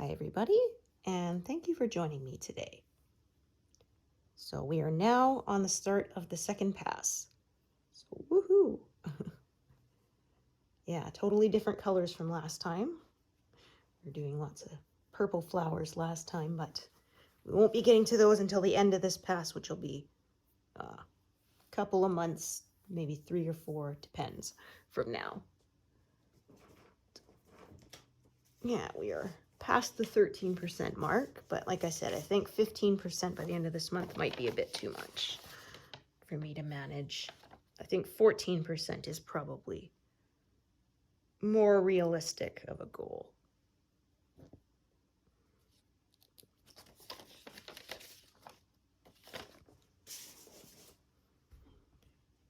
Hi everybody, and thank you for joining me today. So we are now on the start of the second pass. So woohoo! Yeah, totally different colors from last time. We were doing lots of purple flowers last time, but we won't be getting to those until the end of this pass, which will be a couple of months, maybe 3 or 4, depends, from now. Yeah, we are past the 13% mark, but like I said, I think 15% by the end of this month might be a bit too much for me to manage. I think 14% is probably more realistic of a goal.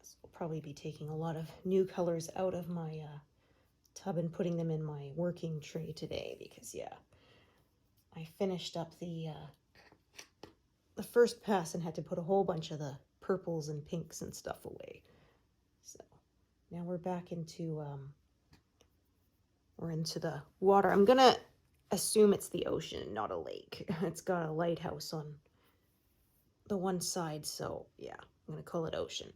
So I'll probably be taking a lot of new colors out of my tub and putting them in my working tray today because, yeah, I finished up the first pass and had to put a whole bunch of the purples and pinks and stuff away. So now we're back into the water. I'm gonna assume it's the ocean, not a lake. It's got a lighthouse on the one side, so yeah, I'm gonna call it ocean.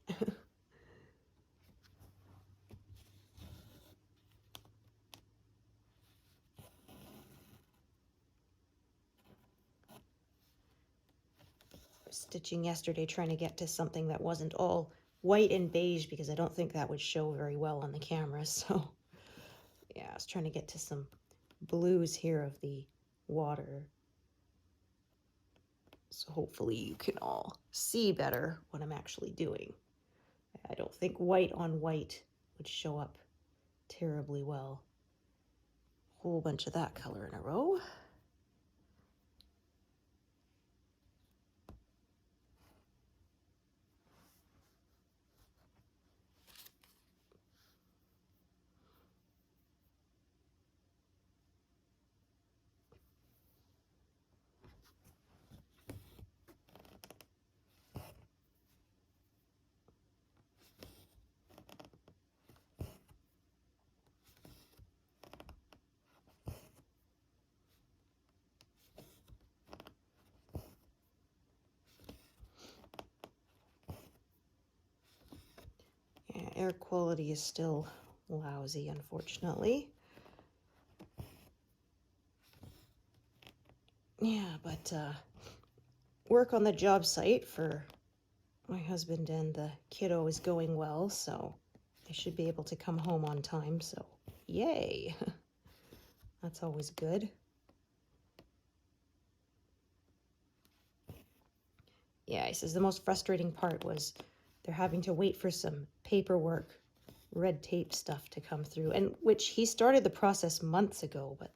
Stitching yesterday, trying to get to something that wasn't all white and beige because I don't think that would show very well on the camera. So yeah, I was trying to get to some blues here of the water. So hopefully you can all see better what I'm actually doing. I don't think white on white would show up terribly well. Whole bunch of that color in a row. Yeah, air quality is still lousy, unfortunately. Yeah, but work on the job site for my husband and the kiddo is going well, so I should be able to come home on time, so yay. That's always good. Yeah, he says the most frustrating part was they're having to wait for some paperwork, red tape stuff to come through, and which he started the process months ago, but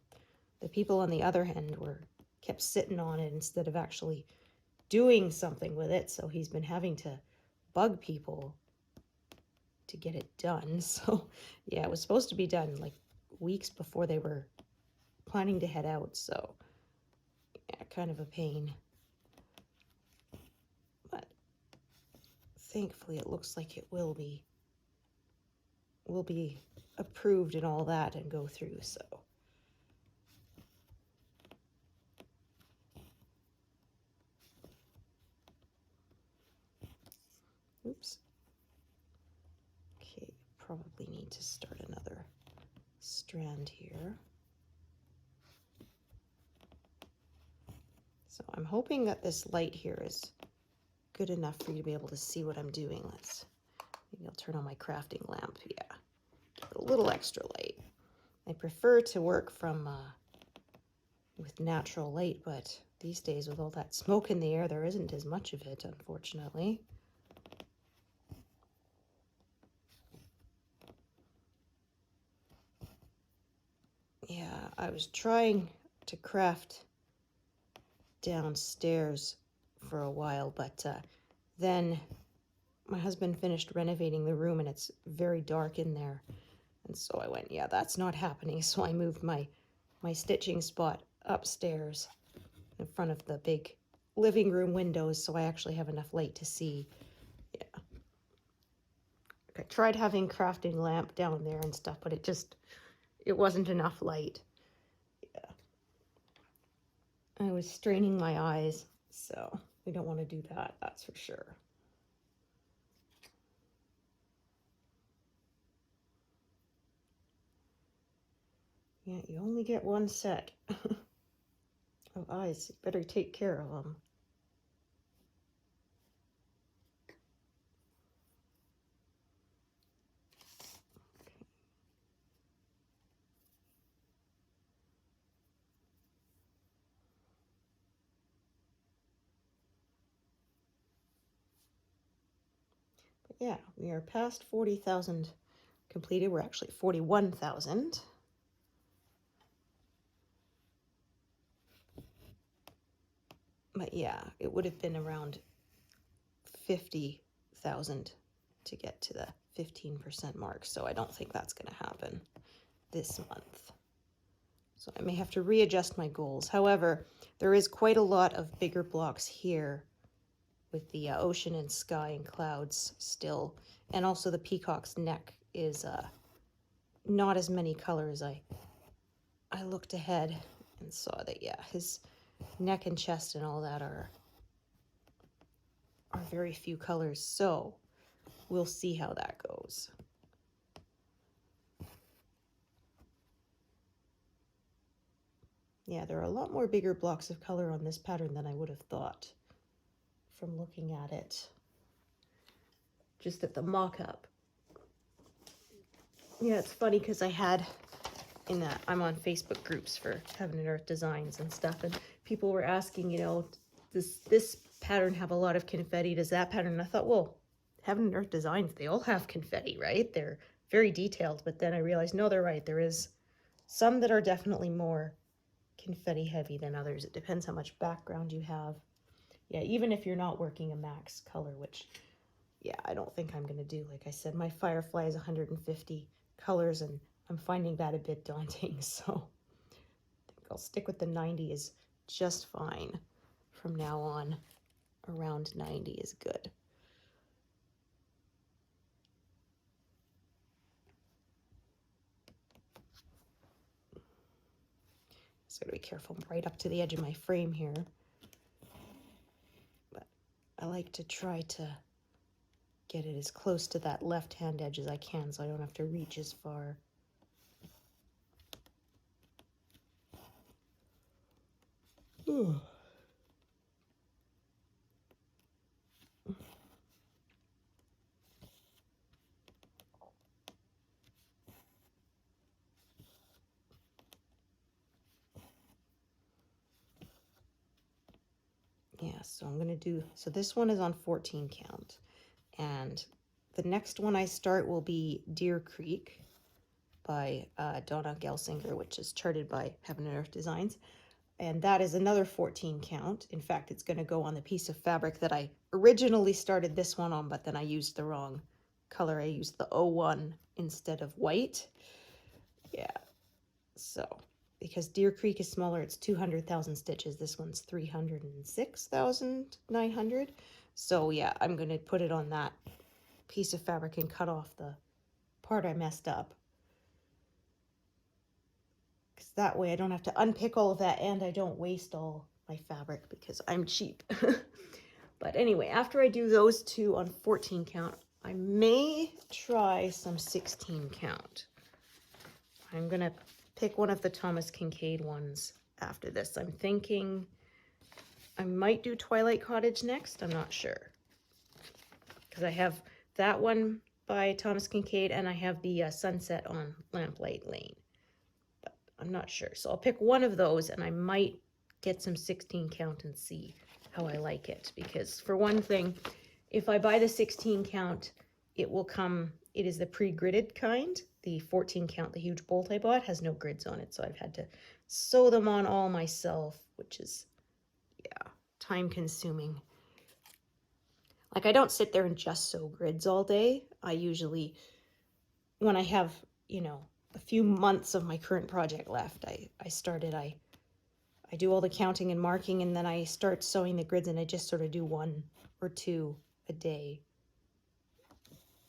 the people on the other end kept sitting on it instead of actually doing something with it, so he's been having to bug people to get it done. So yeah, it was supposed to be done like weeks before they were planning to head out, so yeah, kind of a pain. But thankfully it looks like it will be approved and all that and go through, so oops. Okay, probably need to start another strand here. So I'm hoping that this light here is good enough for you to be able to see what I'm doing. Maybe I'll turn on my crafting lamp. Yeah, a little extra light. I prefer to work from with natural light, but these days with all that smoke in the air, there isn't as much of it, unfortunately. Yeah, I was trying to craft downstairs for a while, but then my husband finished renovating the room and it's very dark in there. And so I went, yeah, that's not happening. So I moved my stitching spot upstairs in front of the big living room windows so I actually have enough light to see. Yeah. I tried having crafting lamp down there and stuff, but it wasn't enough light. Yeah. I was straining my eyes, so we don't want to do that, that's for sure. Yeah, you only get one set of eyes. You better take care of them. But yeah, we are past 40,000 completed. We're actually 41,000. But yeah, it would have been around 50,000 to get to the 15% mark. So I don't think that's going to happen this month. So I may have to readjust my goals. However, there is quite a lot of bigger blocks here with the ocean and sky and clouds still. And also the peacock's neck is not as many colors. I looked ahead and saw that, yeah, his neck and chest and all that are very few colors. So we'll see how that goes. Yeah, there are a lot more bigger blocks of color on this pattern than I would have thought from looking at it just at the mock-up. Yeah, it's funny because I had I'm on Facebook groups for Heaven and Earth Designs and stuff, and people were asking, you know, does this pattern have a lot of confetti? Does that pattern? And I thought, well, Heaven and Earth Designs, they all have confetti, right? They're very detailed, but then I realized, no, they're right. There is some that are definitely more confetti heavy than others. It depends how much background you have. Yeah, even if you're not working a max color, which, yeah, I don't think I'm going to do. Like I said, my Firefly is 150 colors, and I'm finding that a bit daunting, so I think I'll stick with the 90 is just fine from now on. Around 90 is good. Just gotta be careful. I'm right up to the edge of my frame here. But I like to try to get it as close to that left-hand edge as I can so I don't have to reach as far. Ooh. Yeah, so I'm gonna do, so this one is on 14 count, and the next one I start will be Deer Creek by Donna Gelsinger, which is charted by Heaven and Earth Designs, and that is another 14 count. In fact, it's gonna go on the piece of fabric that I originally started this one on, but then I used the wrong color. I used the 01 instead of white. Yeah, so because Deer Creek is smaller, it's 200,000 stitches. This one's 306,900. So yeah, I'm going to put it on that piece of fabric and cut off the part I messed up. Because that way I don't have to unpick all of that and I don't waste all my fabric because I'm cheap. But anyway, after I do those two on 14 count, I may try some 16 count. I'm going to pick one of the Thomas Kincaid ones after this. I'm thinking I might do Twilight Cottage next. I'm not sure. Because I have that one by Thomas Kincaid and I have the Sunset on Lamplight Lane. But I'm not sure. So I'll pick one of those and I might get some 16 count and see how I like it. Because for one thing, if I buy the 16 count, it will come, it is the pre-gridded kind. The 14 count, the huge bolt I bought, has no grids on it, so I've had to sew them on all myself, which is, yeah, time consuming. Like, I don't sit there and just sew grids all day. I usually, when I have, you know, a few months of my current project left, I do all the counting and marking, and then I start sewing the grids, and I just sort of do 1 or 2 a day,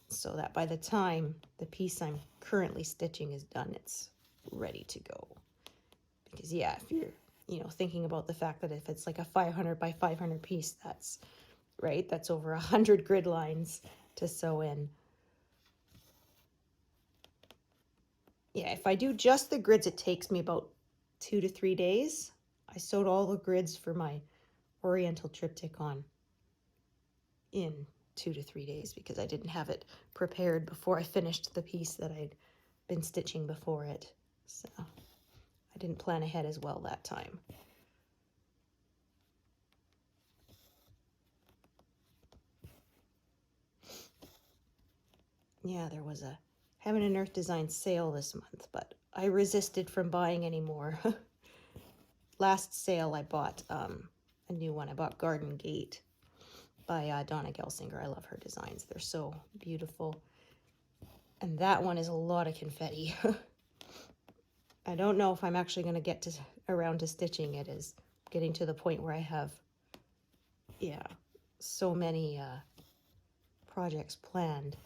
so that by the time the piece I'm currently stitching is done, it's ready to go. Because yeah, if you're you know, thinking about the fact that if it's like a 500 by 500 piece, that's right, that's over 100 grid lines to sew in. Yeah, if I do just the grids, it takes me about 2 to 3 days. I sewed all the grids for my Oriental triptych on in 2 to 3 days because I didn't have it prepared before I finished the piece that I'd been stitching before it. So I didn't plan ahead as well that time. Yeah, there was a Heaven and Earth Design sale this month, but I resisted from buying any more. Last sale I bought a new one. I bought Garden Gate by Donna Gelsinger. I love her designs. They're so beautiful. And that one is a lot of confetti. I don't know if I'm actually going to get around to stitching it. Is getting to the point where I have, yeah, so many projects planned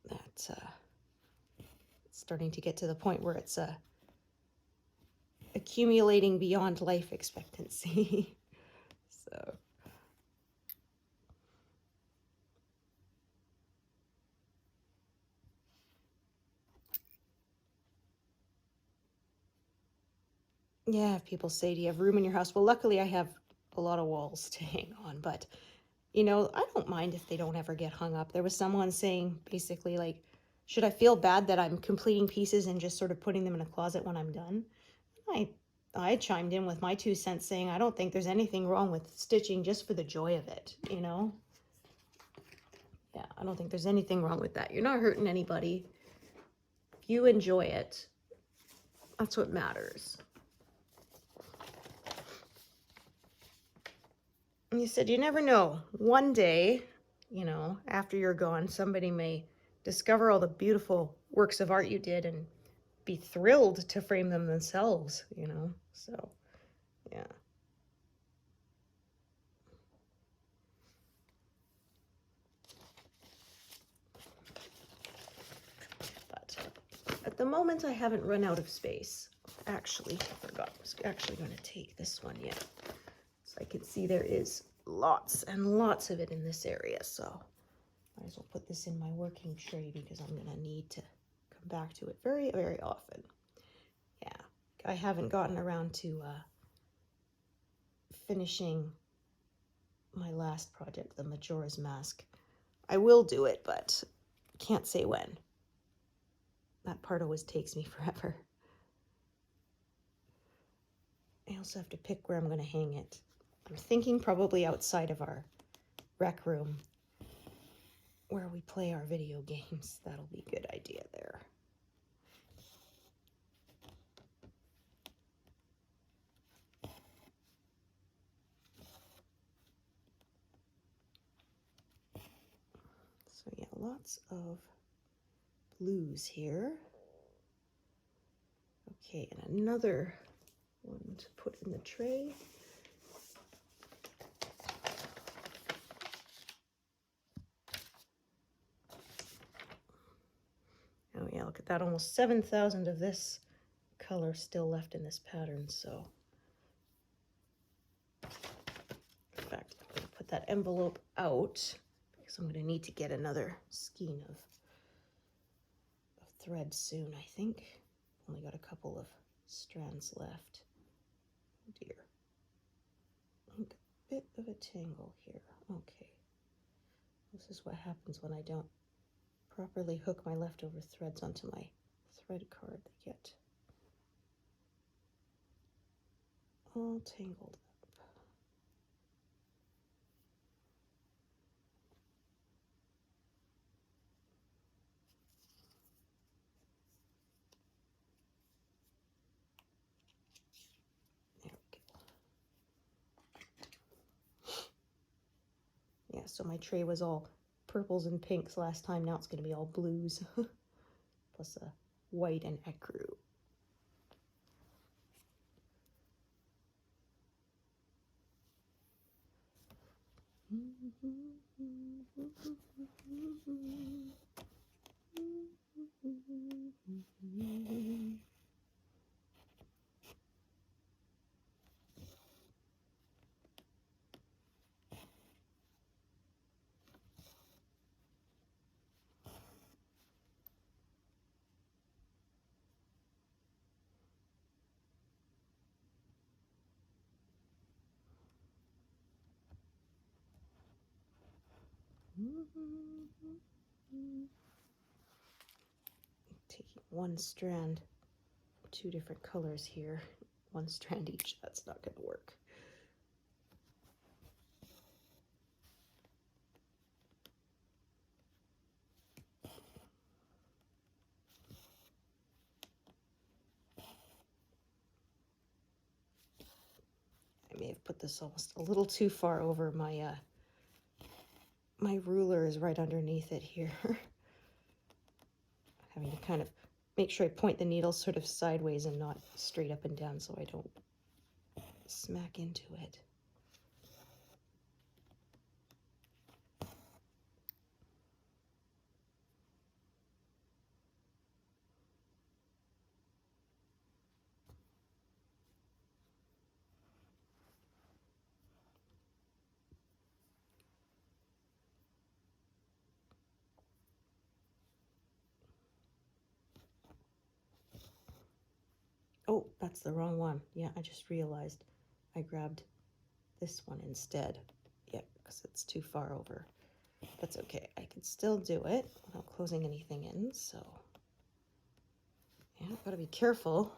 that it's starting to get to the point where it's accumulating beyond life expectancy. So yeah, people say, do you have room in your house? Well, luckily I have a lot of walls to hang on, but you know, I don't mind if they don't ever get hung up. There was someone saying basically like, should I feel bad that I'm completing pieces and just sort of putting them in a closet when I'm done? I chimed in with my 2 cents saying I don't think there's anything wrong with stitching just for the joy of it, you know? Yeah, I don't think there's anything wrong with that. You're not hurting anybody. If you enjoy it, that's what matters. And you said you never know. One day, you know, after you're gone, somebody may discover all the beautiful works of art you did and be thrilled to frame them themselves, you know? So, yeah. But at the moment, I haven't run out of space. Actually, I forgot I was actually going to take this one yet. So I can see there is lots and lots of it in this area. So might as well put this in my working tray because I'm going to need to come back to it very, very often. Yeah, I haven't gotten around to finishing my last project, the Majora's Mask. I will do it, but can't say when. That part always takes me forever. I also have to pick where I'm going to hang it. I'm thinking probably outside of our rec room where we play our video games. That'll be a good idea there. So yeah, lots of blues here. Okay, and another one to put in the tray. Oh yeah, look at that, almost 7,000 of this color still left in this pattern, so. In fact, I'm gonna put that envelope out because I'm gonna need to get another skein of thread soon, I think. Only got a couple of strands left. Oh dear. A bit of a tangle here. Okay. This is what happens when I don't properly hook my leftover threads onto my thread card. They get all tangled up. There we go. Yeah, so my tray was all purples and pinks last time. Now it's going to be all blues, plus a white and ecru. Taking one strand, two different colors here, one strand each, that's not going to work. I may have put this almost a little too far over. My ruler is right underneath it here. Having to kind of make sure I point the needle sort of sideways and not straight up and down so I don't smack into it. Oh, that's the wrong one. Yeah, I just realized I grabbed this one instead. Yeah, because it's too far over. That's okay. I can still do it without closing anything in, so yeah, I've got to be careful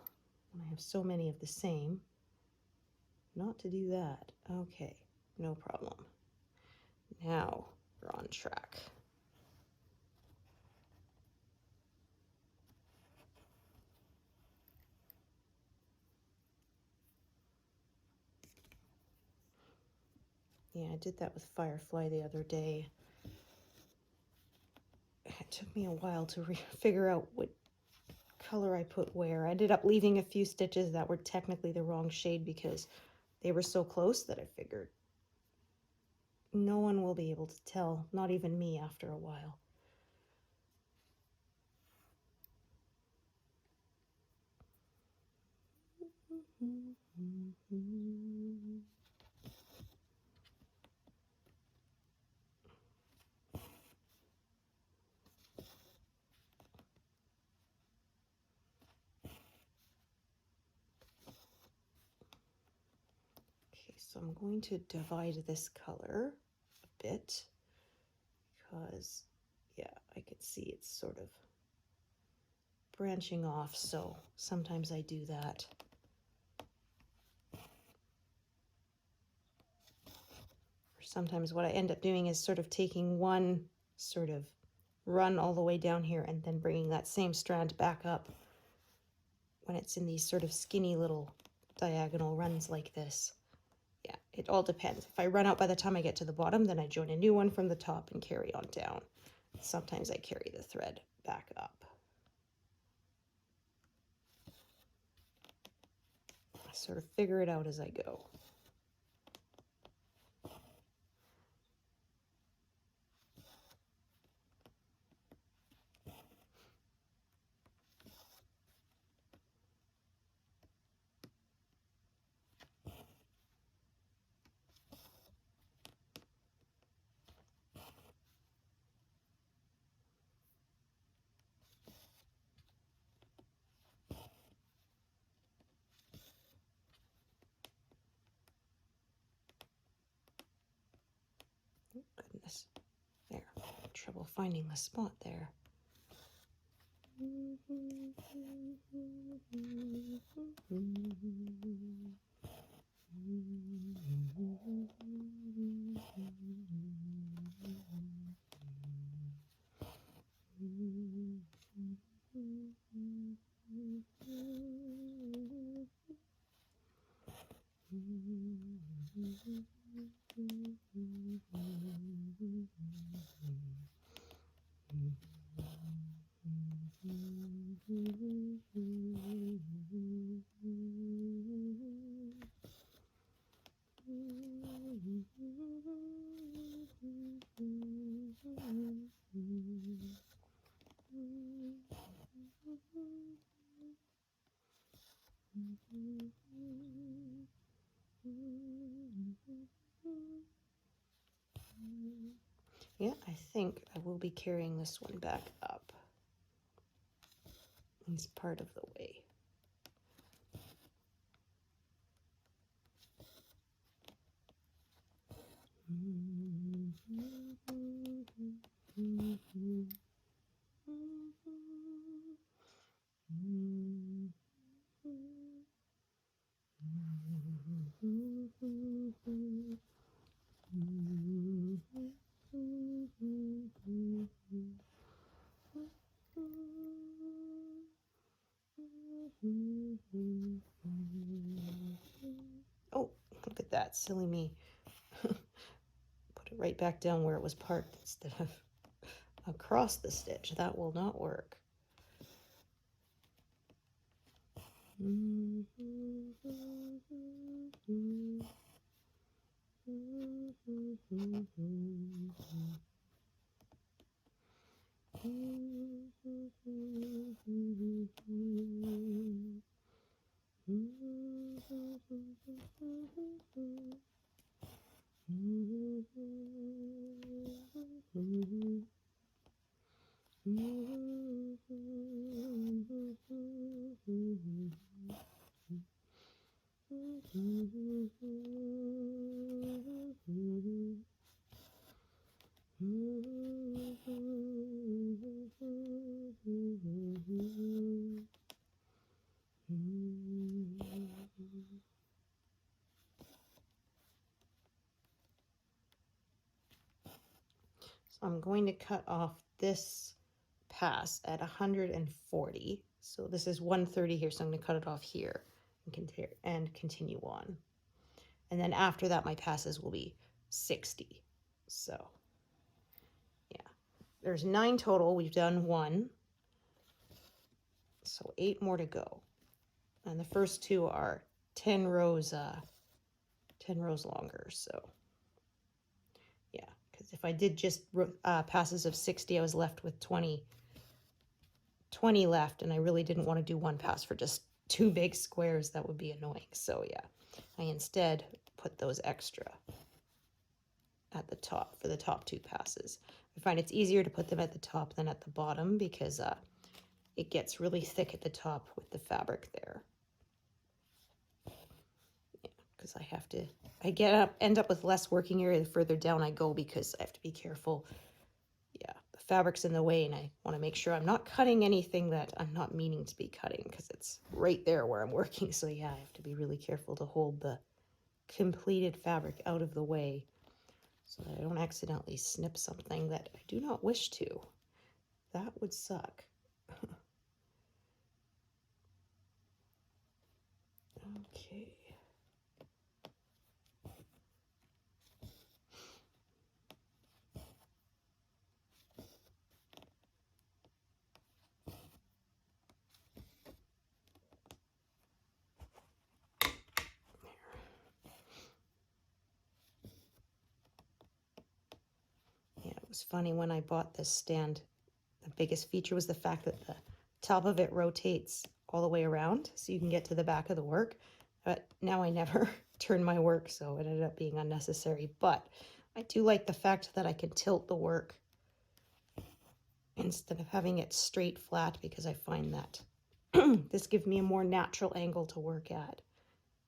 when I have so many of the same not to do that. Okay, no problem. Now we're on track. Yeah, I did that with Firefly the other day. It took me a while to figure out what color I put where. I ended up leaving a few stitches that were technically the wrong shade because they were so close that I figured no one will be able to tell, not even me after a while. Okay, so I'm going to divide this color a bit because, yeah, I can see it's sort of branching off, so sometimes I do that. Or sometimes what I end up doing is sort of taking one sort of run all the way down here and then bringing that same strand back up when it's in these sort of skinny little diagonal runs like this. Yeah, it all depends. If I run out by the time I get to the bottom, then I join a new one from the top and carry on down. Sometimes I carry the thread back up. I sort of figure it out as I go. Goodness, there, trouble finding the spot there. Yeah, I think I will be carrying this one back up. It's part of the way. Oh, look at that, silly me. Put it right back down where it was parked instead of across the stitch. That will not work. So I'm going to cut off this pass at 140. So this is 130 here, so I'm going to cut it off here and continue on. And then after that, my passes will be 60. So yeah, there's 9 total. We've done 1. So 8 more to go. And the first 2 are 10 rows longer. So yeah, because if I did just passes of 60, I was left with 20 left, and I really didn't want to do 1 pass for just 2 big squares. That would be annoying. So yeah, I instead put those extra at the top for the top 2 passes. I find it's easier to put them at the top than at the bottom because it gets really thick at the top with the fabric there. Yeah, because I end up with less working area the further down I go because I have to be careful. Yeah, the fabric's in the way, and I want to make sure I'm not cutting anything that I'm not meaning to be cutting because it's right there where I'm working. So yeah, I have to be really careful to hold the completed fabric out of the way so that I don't accidentally snip something that I do not wish to. That would suck. Okay. Yeah, it was funny when I bought this stand. The biggest feature was the fact that the top of it rotates all the way around so you can get to the back of the work. But now I never turn my work, so it ended up being unnecessary. But I do like the fact that I can tilt the work instead of having it straight flat, because I find that this gives me a more natural angle to work at,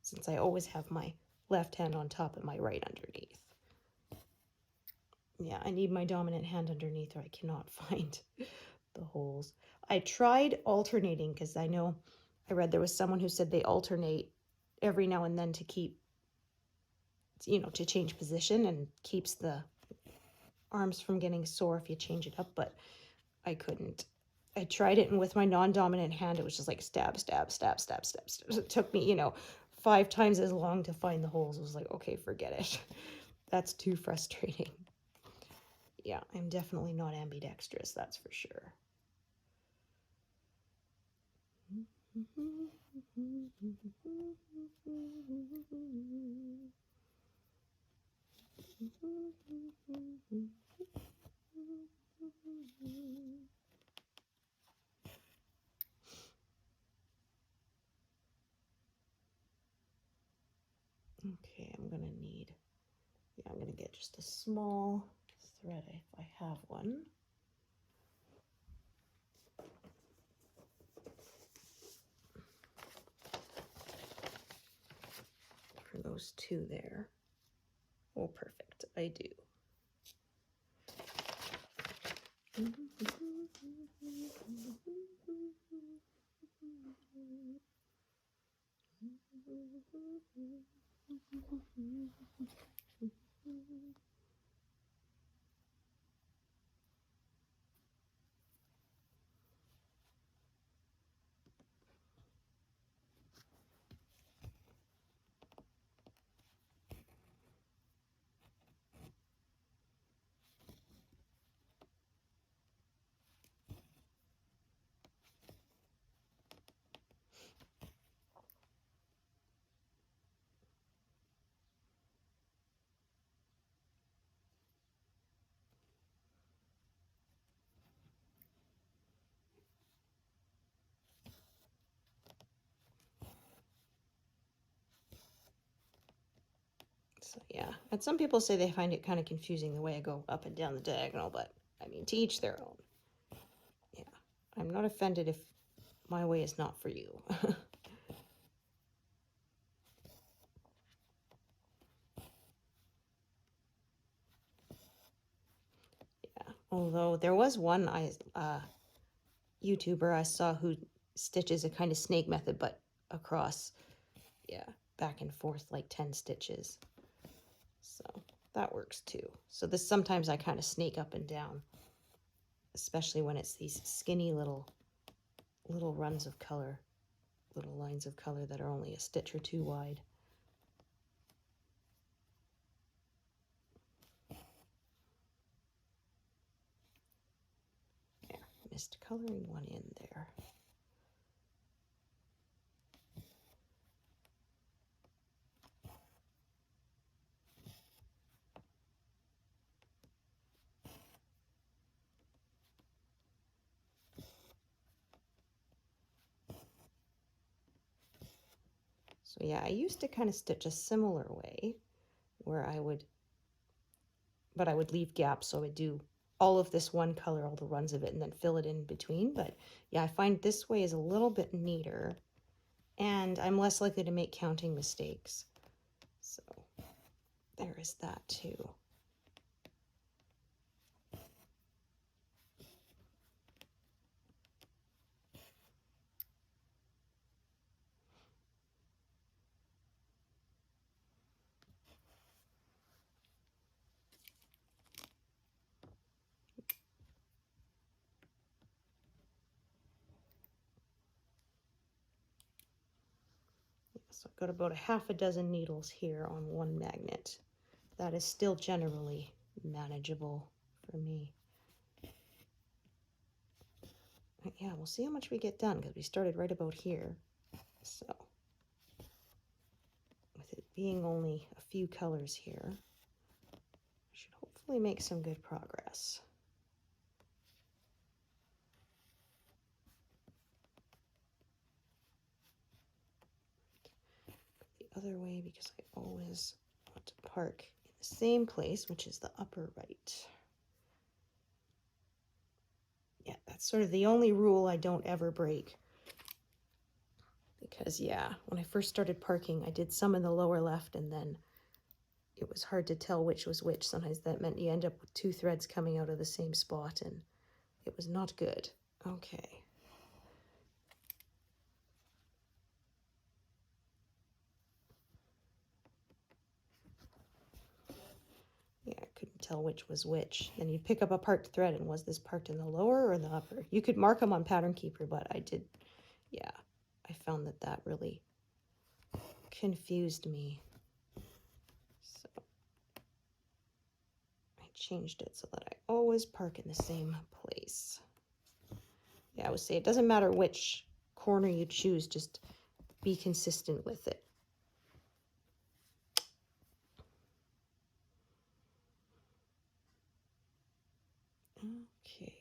since I always have my left hand on top and my right underneath. Yeah, I need my dominant hand underneath or I cannot find the holes. I tried alternating because I know I read there was someone who said they alternate every now and then to keep, to change position and keeps the arms from getting sore if you change it up, but I couldn't. I tried it, and with my non-dominant hand, it was just like stab, stab, stab, stab, stab, stab. It took me, 5 times as long to find the holes. I was like, okay, forget it. That's too frustrating. Yeah, I'm definitely not ambidextrous, that's for sure. Okay, I'm going to get just a small thread if I have one. For those 2 there. Oh, perfect, I do. So yeah, and some people say they find it kind of confusing the way I go up and down the diagonal, but I mean, to each their own. Yeah, I'm not offended if my way is not for you. Yeah, although there was one YouTuber I saw who stitches a kind of snake method, but across, yeah, back and forth like 10 stitches. So that works too. So this sometimes I kind of snake up and down, especially when it's these skinny little runs of color, little lines of color that are only a stitch or two wide. There, missed coloring one in there. So yeah, I used to kind of stitch a similar way where I would leave gaps, so I would do all of this one color, all the runs of it, and then fill it in between. But yeah, I find this way is a little bit neater, and I'm less likely to make counting mistakes. So there is that too. So I've got about a half a dozen needles here on one magnet. That is still generally manageable for me. Yeah, we'll see how much we get done because we started right about here. So with it being only a few colors here, I should hopefully make some good progress. The other way because I always want to park in the same place, which is the upper right. Yeah, that's sort of the only rule I don't ever break. Because yeah, when I first started parking, I did some in the lower left and then it was hard to tell which was which. Sometimes that meant you end up with two threads coming out of the same spot and it was not good. Okay. Yeah, I couldn't tell which was which. Then you'd pick up a parked thread and was this parked in the lower or in the upper? You could mark them on Pattern Keeper, but I did, yeah, I found that that really confused me. So I changed it so that I always park in the same place. Yeah, I would say it doesn't matter which corner you choose, just be consistent with it. Okay.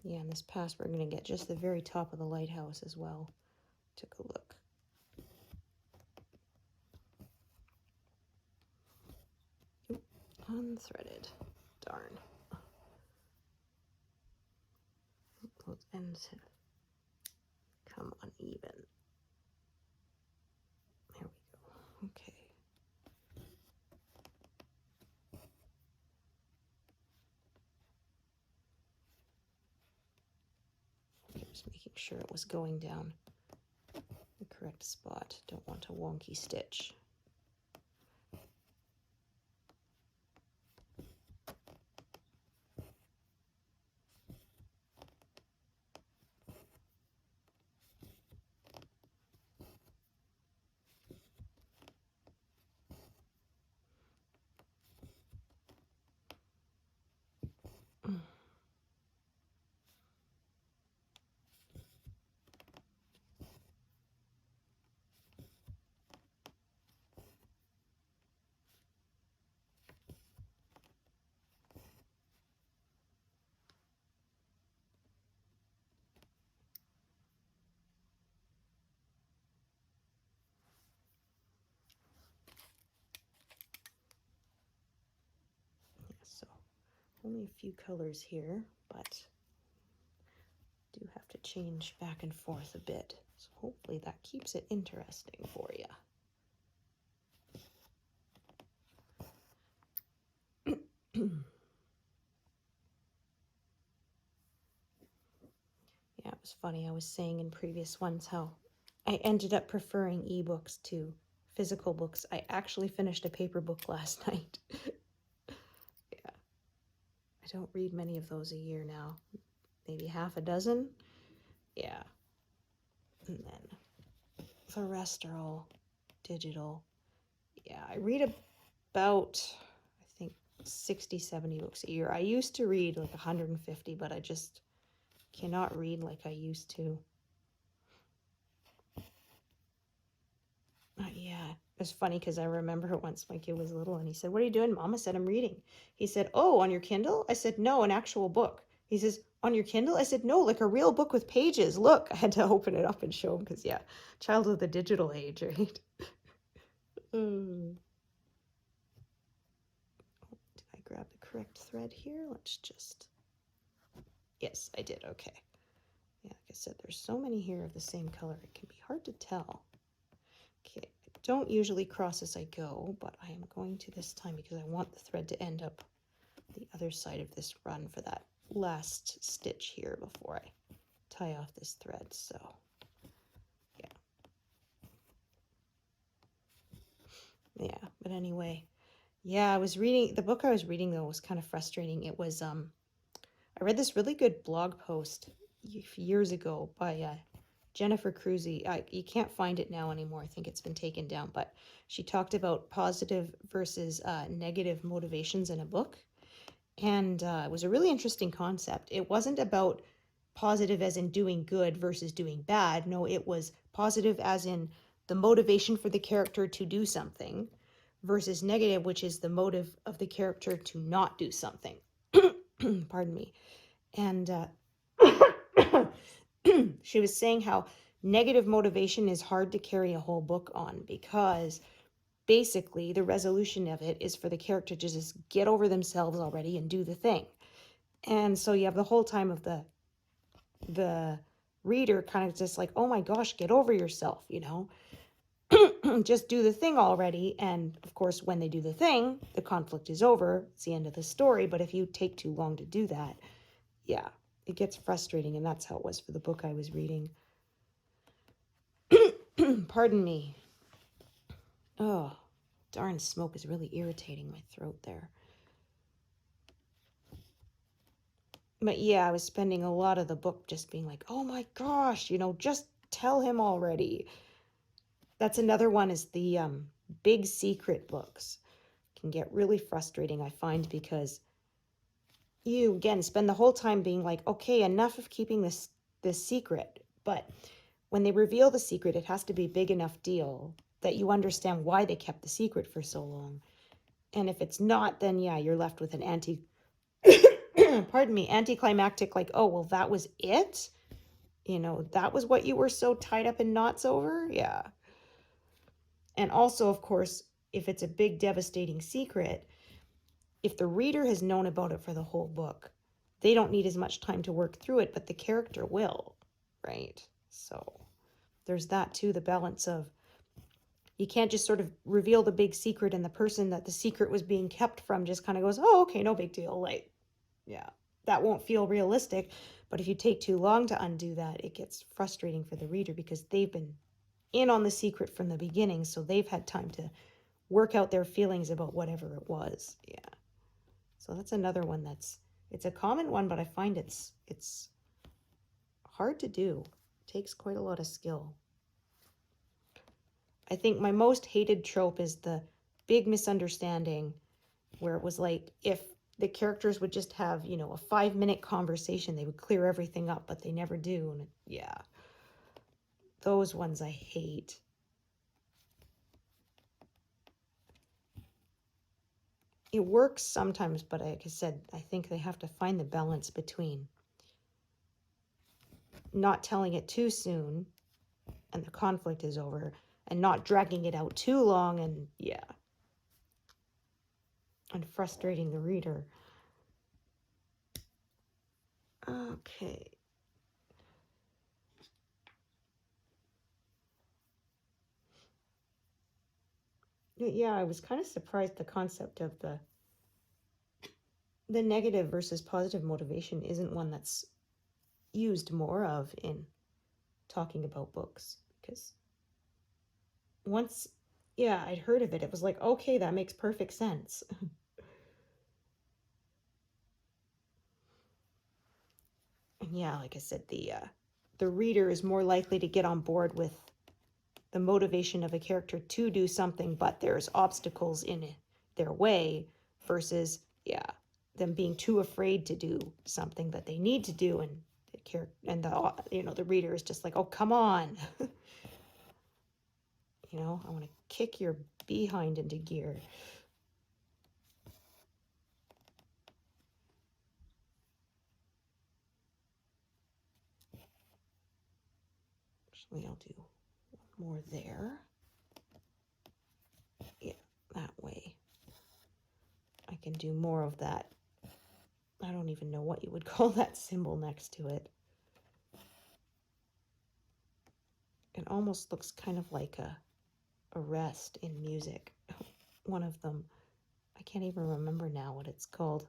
Yeah, in this pass, we're going to get just the very top of the lighthouse as well. Took a look. Oop, unthreaded. Darn. Those ends have come uneven. There we go. Okay. Just making sure it was going down the correct spot. Don't want a wonky stitch. So only a few colors here, but do have to change back and forth a bit. So hopefully that keeps it interesting for you. Yeah, it was funny. I was saying in previous ones how I ended up preferring ebooks to physical books. I actually finished a paper book last night. Yeah. I don't read many of those a year now. Maybe half a dozen. Yeah. And then the rest are all digital. Yeah, I read about, I think, 60, 70 books a year. I used to read like 150, but I just cannot read like I used to. Yeah, it was funny because I remember once my kid was little and he said, "What are you doing, Mom?" I said, "I'm reading." He said, "Oh, on your Kindle?" I said, "No, an actual book." He says, "On your Kindle?" I said, "No, like a real book with pages. Look." I had to open it up and show him because, yeah, child of the digital age, right? Did I grab the correct thread here? Let's just... Yes, I did. Okay. Yeah, like I said, there's so many here of the same color. It can be hard to tell. Okay, I don't usually cross as I go, but I am going to this time because I want the thread to end up the other side of this run for that last stitch here before I tie off this thread. So, yeah. Yeah, but anyway, yeah, I was reading, the book I was reading though was kind of frustrating. It was, I read this really good blog post years ago by Jennifer Cruzy. You can't find it now anymore. I think it's been taken down, but she talked about positive versus negative motivations in a book. And it was a really interesting concept. It wasn't about positive as in doing good versus doing bad. No, it was positive as in the motivation for the character to do something versus negative, which is the motive of the character to not do something. Pardon me. And she was saying how negative motivation is hard to carry a whole book on because basically the resolution of it is for the character to just get over themselves already and do the thing. And so you have the whole time of the reader kind of just like, oh my gosh, get over yourself, you know, just do the thing already. And of course, when they do the thing, the conflict is over. It's the end of the story. But if you take too long to do that, yeah, it gets frustrating. And that's how it was for the book I was reading. Pardon me. Oh, darn, smoke is really irritating my throat there. But yeah, I was spending a lot of the book just being like, oh my gosh, you know, just tell him already. That's another one, is the big secret books. Can get really frustrating, I find, because you, again, spend the whole time being like, okay, enough of keeping this secret. But when they reveal the secret, it has to be a big enough deal that you understand why they kept the secret for so long. And if it's not, then yeah, you're left with an pardon me, anticlimactic, like, oh, well, that was it? You know, that was what you were so tied up in knots over? Yeah. And also, of course, if it's a big, devastating secret, if the reader has known about it for the whole book, they don't need as much time to work through it, but the character will, right? So there's that too, the balance of you can't just sort of reveal the big secret and the person that the secret was being kept from just kind of goes, oh, okay, no big deal. Like, yeah, that won't feel realistic. But if you take too long to undo that, it gets frustrating for the reader because they've been in on the secret from the beginning. So they've had time to work out their feelings about whatever it was. Yeah. So that's another one it's a common one, but I find it's hard to do. It takes quite a lot of skill. I think my most hated trope is the big misunderstanding where it was like if the characters would just have, you know, a 5-minute conversation, they would clear everything up, but they never do. And yeah, those ones I hate. It works sometimes, but like I said, I think they have to find the balance between not telling it too soon and the conflict is over and not dragging it out too long and yeah, and frustrating the reader. Okay. Yeah, I was kind of surprised the concept of the negative versus positive motivation isn't one that's used more of in talking about books because once yeah, I'd heard of it, it was like, okay, that makes perfect sense. And yeah, like I said, the reader is more likely to get on board with the motivation of a character to do something, but there's obstacles in their way versus, yeah, them being too afraid to do something that they need to do, and the character and the reader is just like, oh, come on, you know, I want to kick your behind into gear. Actually, I'll do one more there. Yeah, that way I can do more of that. I don't even know what you would call that symbol next to it. It almost looks kind of like a rest in music. One of them. I can't even remember now what it's called.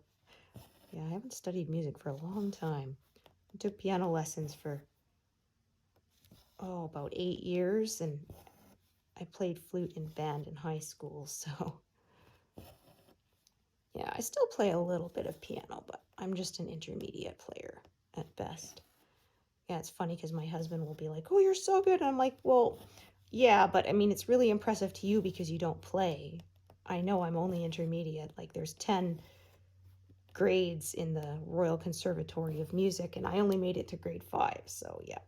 Yeah, I haven't studied music for a long time. I took piano lessons for, about 8 years, and I played flute in band in high school, so yeah, I still play a little bit of piano, but I'm just an intermediate player at best. Yeah, it's funny because my husband will be like, oh, you're so good. And I'm like, well, yeah, but I mean, it's really impressive to you because you don't play. I know I'm only intermediate. Like, there's 10 grades in the Royal Conservatory of Music, and I only made it to grade 5, so yeah.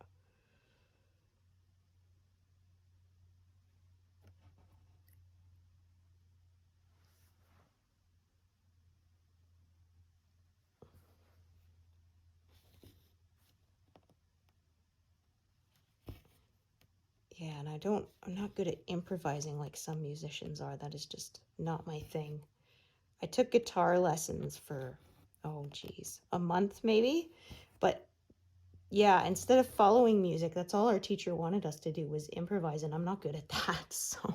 Yeah, and I'm not good at improvising like some musicians are. That is just not my thing. I took guitar lessons for, oh geez, a month maybe. But yeah, instead of following music, that's all our teacher wanted us to do was improvise, and I'm not good at that. So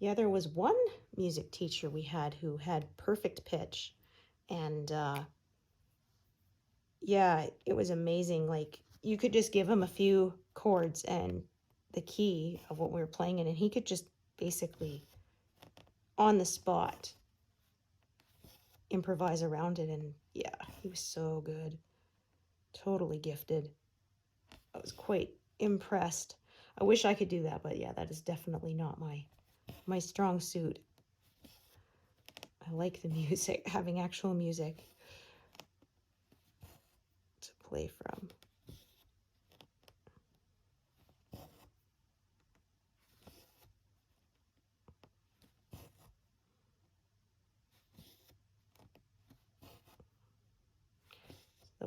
yeah, there was one music teacher we had who had perfect pitch, and yeah, it was amazing. Like, you could just give him a few chords and the key of what we were playing in, and he could just basically on the spot improvise around it. And yeah, he was so good, totally gifted. I was quite impressed. I wish I could do that, but yeah, that is definitely not my strong suit. I like the music, having actual music to play from.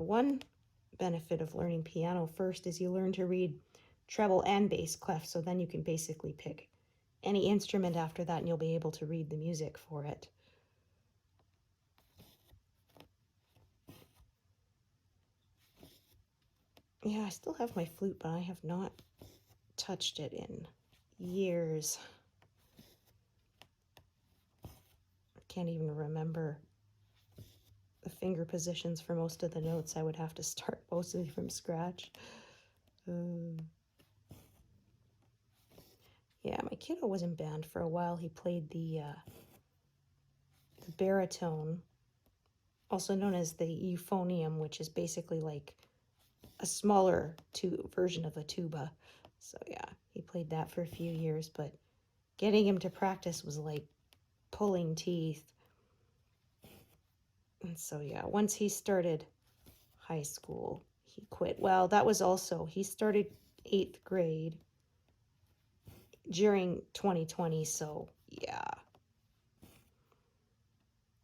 one benefit of learning piano first is you learn to read treble and bass clef, so then you can basically pick any instrument after that and you'll be able to read the music for it. Yeah, I still have my flute, but I have not touched it in years. I can't even remember the finger positions for most of the notes. I would have to start mostly from scratch. Yeah, my kiddo was in band for a while. He played the baritone, also known as the euphonium, which is basically like a smaller version of a tuba. So yeah, he played that for a few years, but getting him to practice was like pulling teeth. And so yeah, once he started high school, he quit. Well, that was also, he started 8th grade during 2020, so yeah.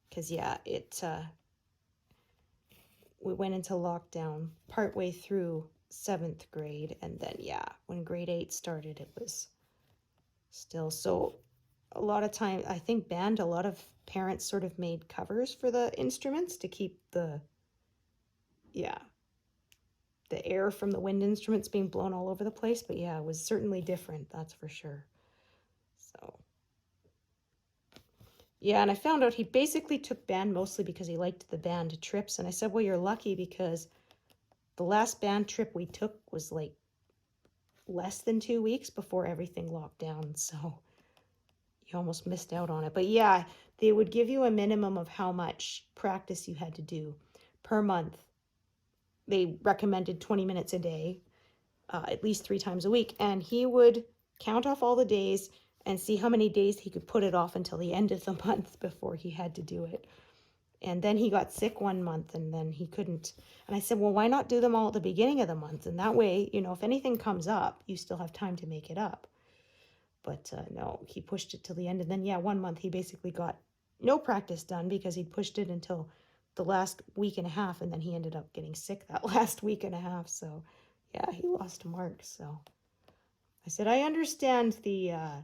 Because yeah, we went into lockdown partway through 7th grade, and then yeah, when grade 8 started, it was still. So a lot of time, I think band, a lot of parents sort of made covers for the instruments to keep the air from the wind instruments being blown all over the place. But yeah, it was certainly different, that's for sure. So yeah, and I found out he basically took band mostly because he liked the band trips. And I said, well, you're lucky because the last band trip we took was like less than 2 weeks before everything locked down. So you almost missed out on it. But yeah, they would give you a minimum of how much practice you had to do per month. They recommended 20 minutes a day, at least 3 times a week. And he would count off all the days and see how many days he could put it off until the end of the month before he had to do it. And then he got sick one month and then he couldn't. And I said, well, why not do them all at the beginning of the month? And that way, you know, if anything comes up, you still have time to make it up. But no, he pushed it till the end. And then, yeah, one month he basically got no practice done because he'd pushed it until the last week and a half. And then he ended up getting sick that last week and a half. So, yeah, he lost marks. So I said, I understand the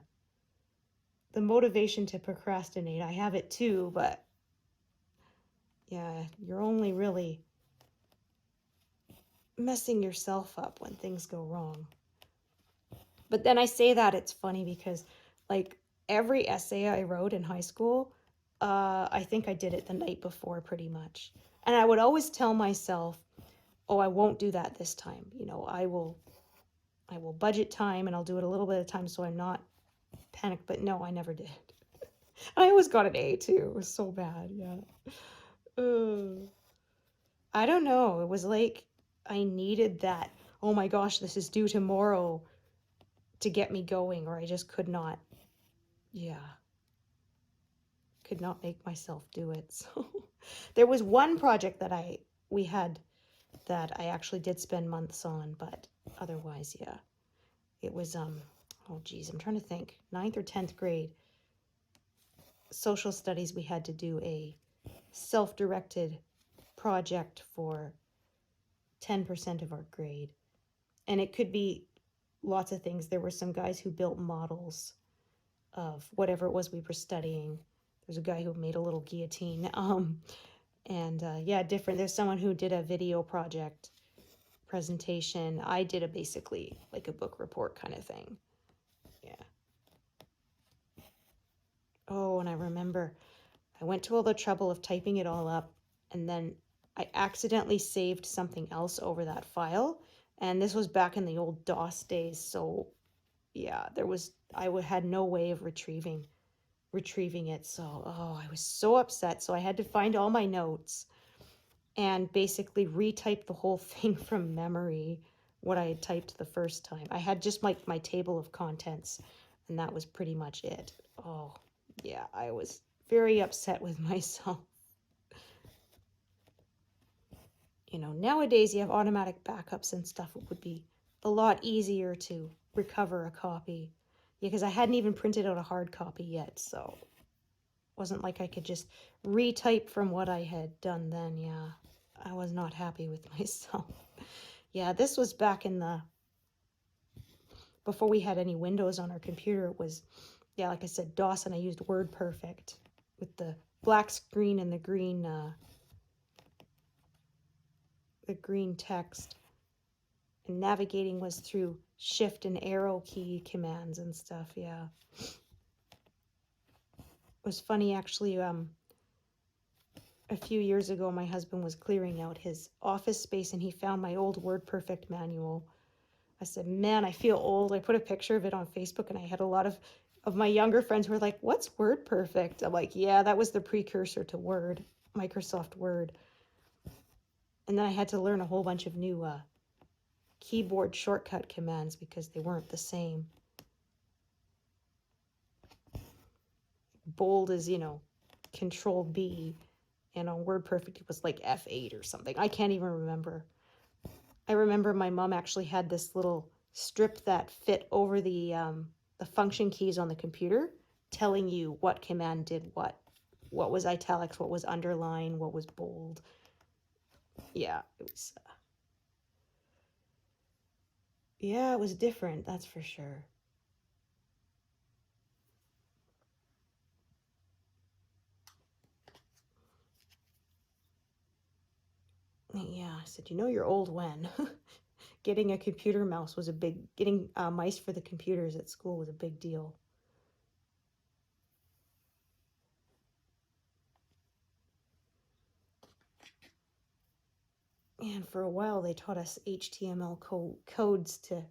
motivation to procrastinate. I have it too, but yeah, you're only really messing yourself up when things go wrong. But then I say that it's funny because like every essay I wrote in high school, I think I did it the night before pretty much. And I would always tell myself, oh, I won't do that this time. You know, I will budget time and I'll do it a little bit of time so I'm not panicked. But no, I never did. I always got an A too. It was so bad. Yeah. I don't know. It was like I needed that, oh my gosh, this is due tomorrow to get me going, or I just could not, could not make myself do it. So there was one project that we had that I actually did spend months on, but otherwise, yeah. It was, oh geez, I'm trying to think, 9th or 10th grade social studies, we had to do a self-directed project for 10% of our grade. And it could be lots of things. There were some guys who built models of whatever it was we were studying. There's a guy who made a little guillotine. Yeah, different. There's someone who did a video project presentation. I did basically like a book report kind of thing. Yeah. Oh, and I remember I went to all the trouble of typing it all up, and then I accidentally saved something else over that file. And this was back in the old DOS days, so yeah, I had no way of retrieving it. So, oh, I was so upset. So I had to find all my notes and basically retype the whole thing from memory, what I had typed the first time. I had just like my table of contents, and that was pretty much it. Oh, yeah, I was very upset with myself. You know, nowadays you have automatic backups and stuff. It would be a lot easier to recover a copy. Yeah, because I hadn't even printed out a hard copy yet, so it wasn't like I could just retype from what I had done then, yeah. I was not happy with myself. Yeah, this was back in the, before we had any Windows on our computer. It was, yeah, like I said, DOS, and I used WordPerfect with the black screen and the green text. And navigating was through shift and arrow key commands and stuff, yeah. It was funny, actually, a few years ago, my husband was clearing out his office space and he found my old WordPerfect manual. I said, man, I feel old. I put a picture of it on Facebook, and I had a lot of my younger friends who were like, what's WordPerfect? I'm like, yeah, that was the precursor to Word, Microsoft Word. And then I had to learn a whole bunch of new keyboard shortcut commands because they weren't the same. Bold is, Control B, and on WordPerfect it was like F8 or something. I can't even remember. I remember my mom actually had this little strip that fit over the function keys on the computer, telling you what command did what was italics, what was underline, what was bold. Yeah, it was. Yeah, it was different, that's for sure. Yeah, I said, you're old when. Getting a computer mouse was getting mice for the computers at school was a big deal. And for a while they taught us HTML codes to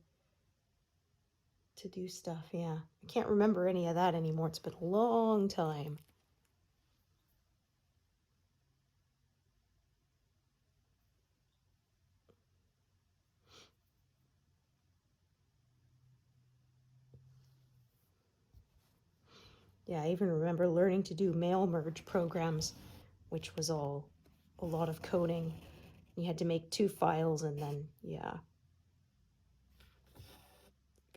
do stuff, yeah. I can't remember any of that anymore. It's been a long time. Yeah, I even remember learning to do mail merge programs, which was all a lot of coding. You had to make 2 files, and then, yeah.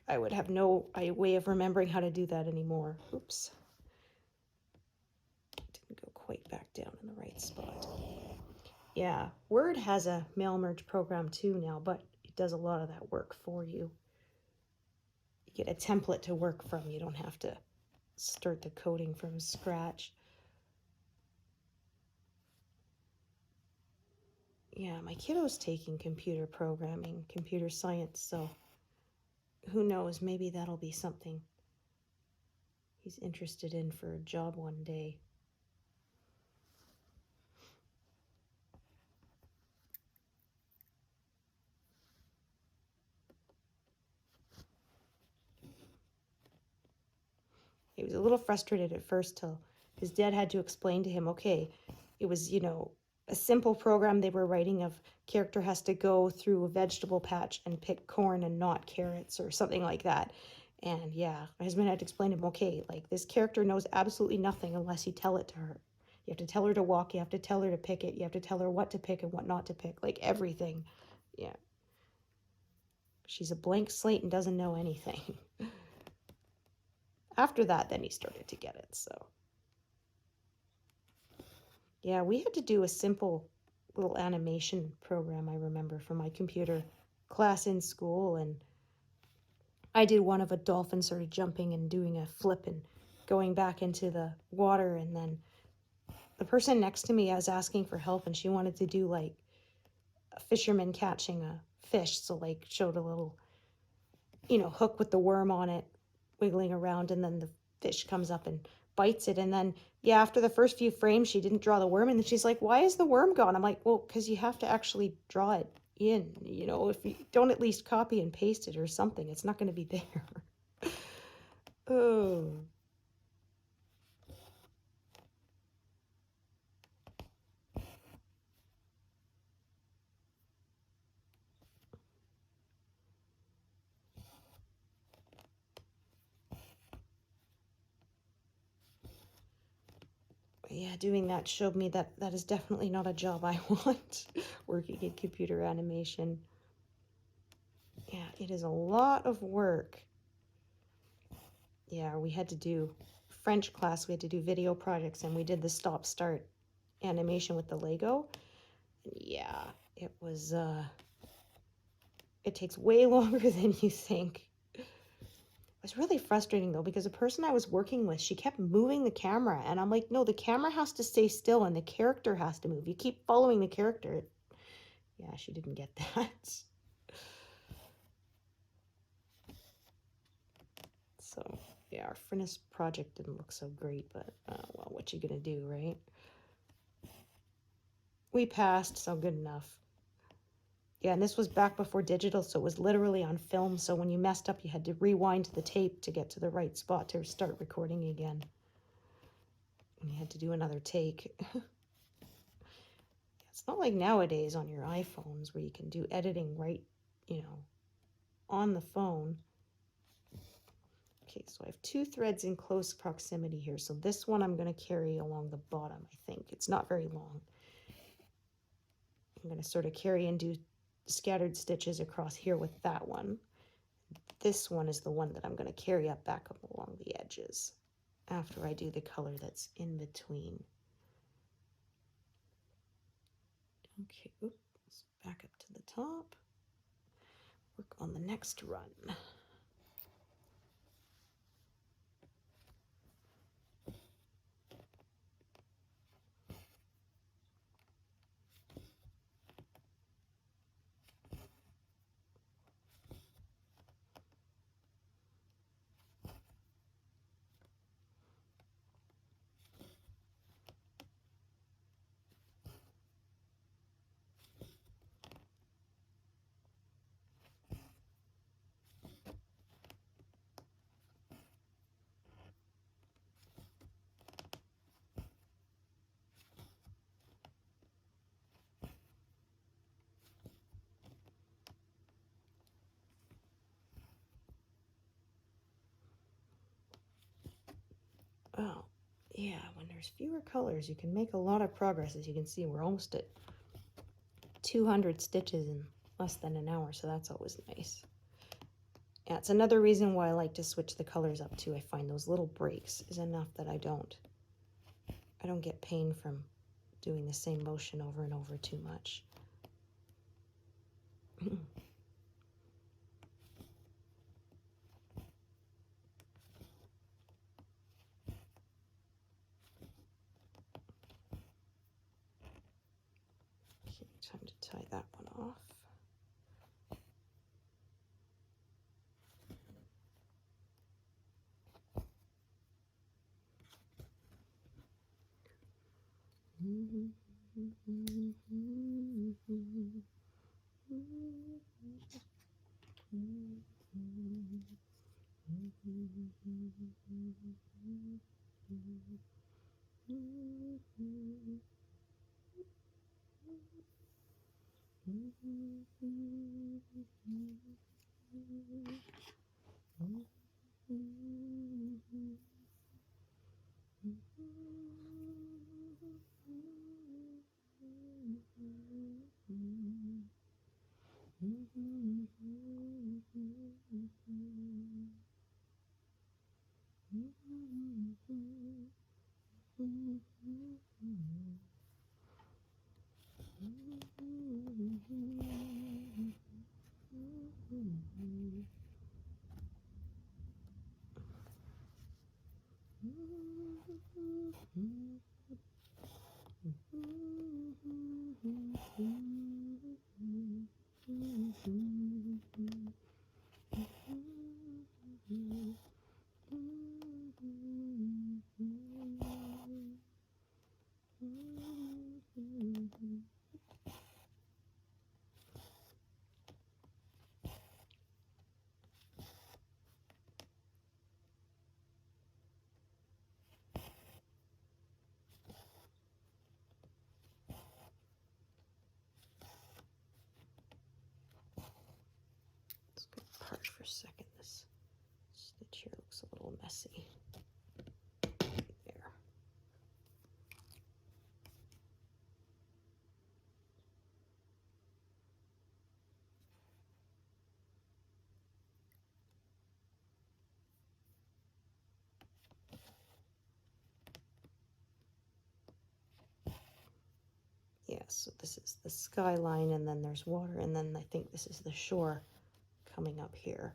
I would have no way of remembering how to do that anymore. Oops. Didn't go quite back down in the right spot. Yeah, Word has a mail merge program too now, but it does a lot of that work for you. You get a template to work from. You don't have to start the coding from scratch. Yeah, my kiddo's taking computer programming, computer science, so who knows, maybe that'll be something he's interested in for a job one day. He was a little frustrated at first till his dad had to explain to him, okay, it was, a simple program they were writing of character has to go through a vegetable patch and pick corn and not carrots or something like that. And yeah, my husband had to explain to him, okay, like this character knows absolutely nothing unless you tell it to her. You have to tell her to walk, you have to tell her to pick it, you have to tell her what to pick and what not to pick, like everything. Yeah. She's a blank slate and doesn't know anything. After that, then he started to get it, so. Yeah, we had to do a simple little animation program, I remember, for my computer class in school, and I did one of a dolphin sort of jumping and doing a flip and going back into the water, and then the person next to me, I was asking for help, and she wanted to do like a fisherman catching a fish, so like showed a little, hook with the worm on it wiggling around, and then the fish comes up and bites it. And then, yeah, after the first few frames, she didn't draw the worm. And then she's like, why is the worm gone? I'm like, well, because you have to actually draw it in. If you don't at least copy and paste it or something, it's not going to be there. Oh. Yeah, doing that showed me that that is definitely not a job I want, working in computer animation. Yeah, it is a lot of work. Yeah, we had to do French class, we had to do video projects, and we did the stop-start animation with the Lego. Yeah, it was, it takes way longer than you think. It was really frustrating though, because the person I was working with, she kept moving the camera, and I'm like, no, the camera has to stay still and the character has to move. You keep following the character. Yeah, she didn't get that. So, yeah, our finished project didn't look so great, but, well, what you gonna do, right? We passed, so good enough. Yeah, and this was back before digital, so it was literally on film, so when you messed up, you had to rewind the tape to get to the right spot to start recording again. And you had to do another take. It's not like nowadays on your iPhones where you can do editing right, you know, on the phone. Okay, so I have 2 threads in close proximity here. So this one I'm going to carry along the bottom, I think. It's not very long. I'm going to sort of carry and do scattered stitches across here with that one. This one is the one that I'm going to carry up back up along the edges after I do the color that's in between. Okay, oops, back up to the top. Work on the next run. Oh, yeah, when there's fewer colors, you can make a lot of progress. As you can see, we're almost at 200 stitches in less than an hour, so that's always nice. Yeah, it's another reason why I like to switch the colors up too. I find those little breaks is enough that I don't get pain from doing the same motion over and over too much. Okay, time to tie that one off. Apart for a second. This stitch here looks a little messy. There. Yeah, Yeah, so this is the skyline, and then there's water, and then I think this is the shore coming up here.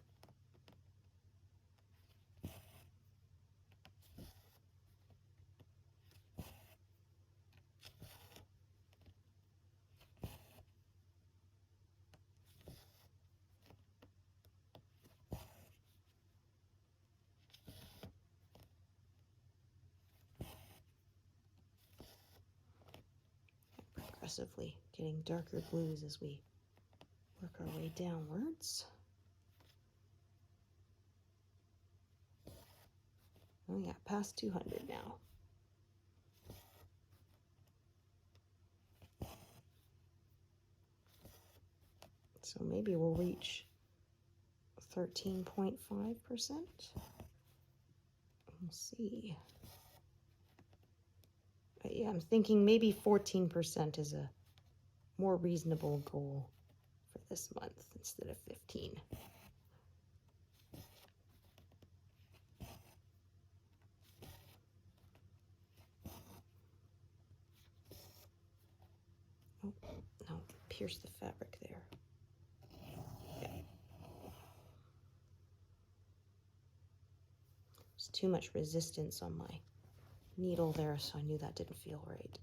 Progressively getting darker blues as we work our way downwards. Oh yeah, past 200 now. So maybe we'll reach 13.5%. We'll see. But yeah, I'm thinking maybe 14% is a more reasonable goal for this month instead of 15. Oh, no, pierce the fabric there. Yeah. There's too much resistance on my needle there, so I knew that didn't feel right.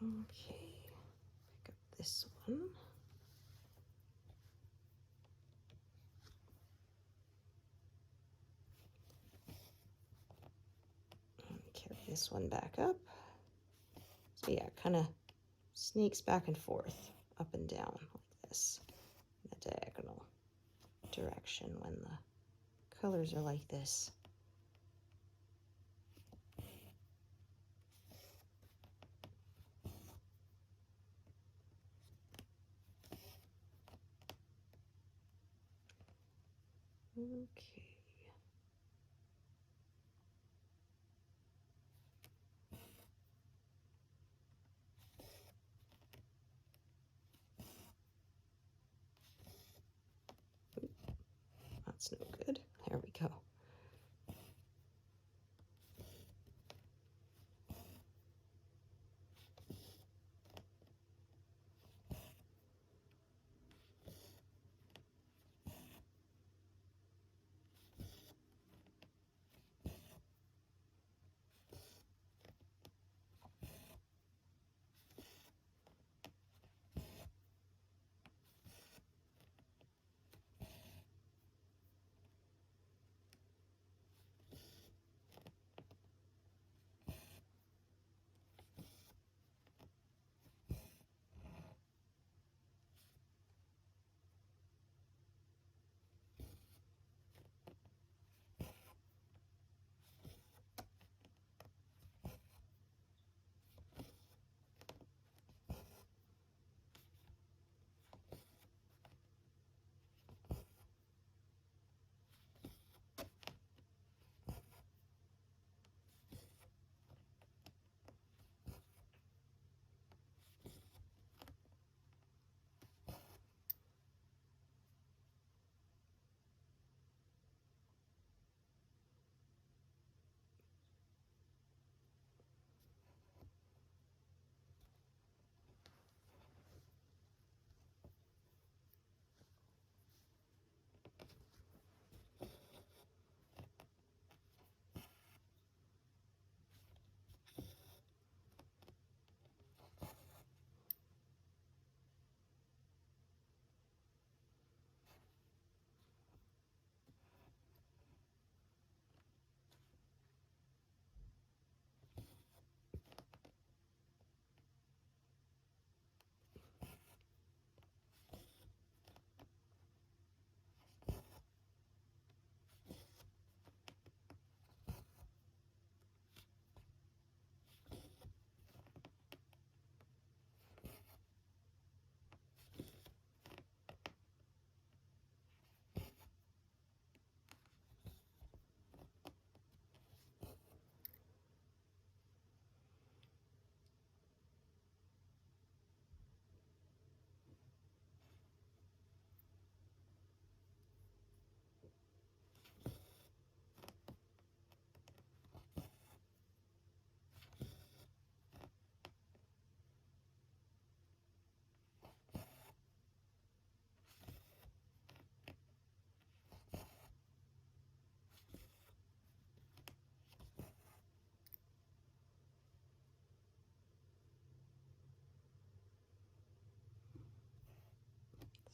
Okay, pick up this one. And carry this one back up. So yeah, kind of sneaks back and forth, up and down like this, in a diagonal direction when the colors are like this. Okay. That's no good. There we go.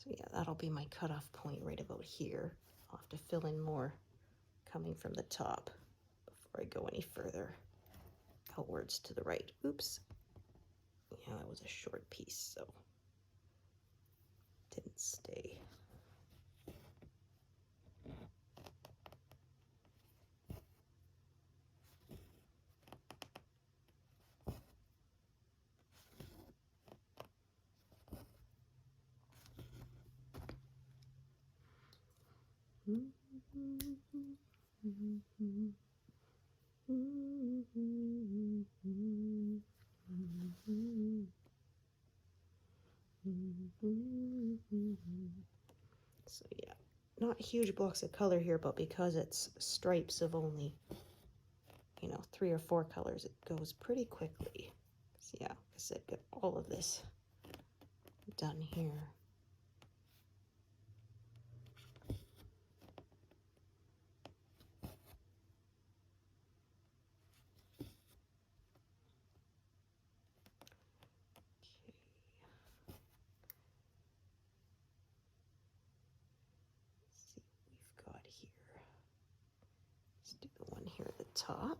So yeah, that'll be my cutoff point right about here. I'll have to fill in more coming from the top before I go any further outwards to the right. Oops. Yeah, that was a short piece, so didn't stay. So yeah, not huge blocks of color here, but because it's stripes of only, you know, 3 or 4 colors, it goes pretty quickly. So yeah, like I said, get all of this done here. See what we've got here. Let's do the one here at the top.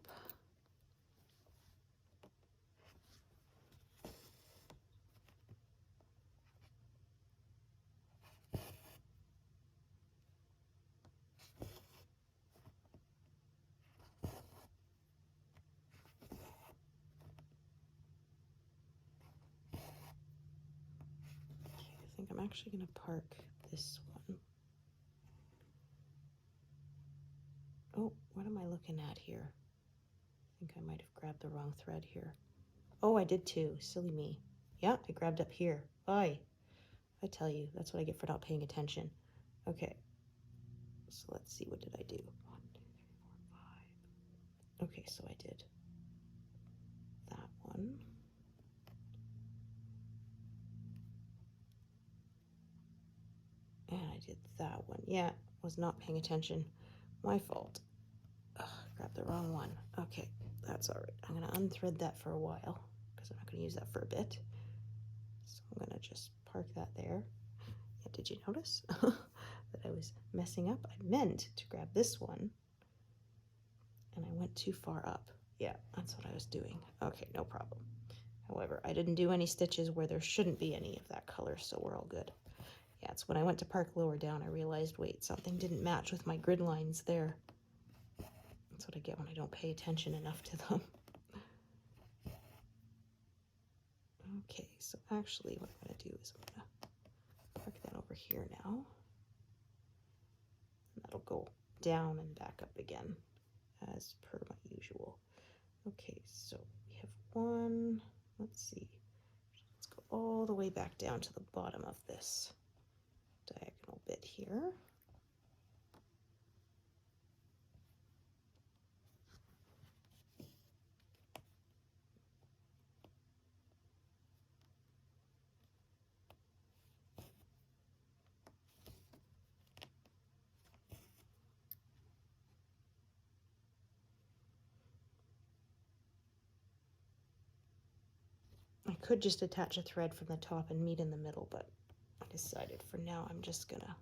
I think I'm actually going to park this one. Oh, what am I looking at here? I think I might have grabbed the wrong thread here. Oh, I did too. Silly me. Yeah, I grabbed up here. Aye. I tell you, that's what I get for not paying attention. Okay. So let's see, what did I do? 1, 2, 3, 4, 5. Okay, so I did that one. And I did that one. Yeah, was not paying attention. My fault. Ugh, grabbed the wrong one. Okay, that's all right. I'm going to unthread that for a while because I'm not going to use that for a bit. So I'm going to just park that there. Yeah, did you notice that I was messing up? I meant to grab this one and I went too far up. Yeah, that's what I was doing. Okay, no problem. However, I didn't do any stitches where there shouldn't be any of that color, so we're all good. Yeah, it's when I went to park lower down, I realized, wait, something didn't match with my grid lines there. That's what I get when I don't pay attention enough to them. Okay, so actually what I'm going to do is I'm going to park that over here now. And that'll go down and back up again, as per my usual. Okay, so we have one, let's see. Let's go all the way back down to the bottom of this diagonal bit here. I could just attach a thread from the top and meet in the middle, but I decided for now I'm just gonna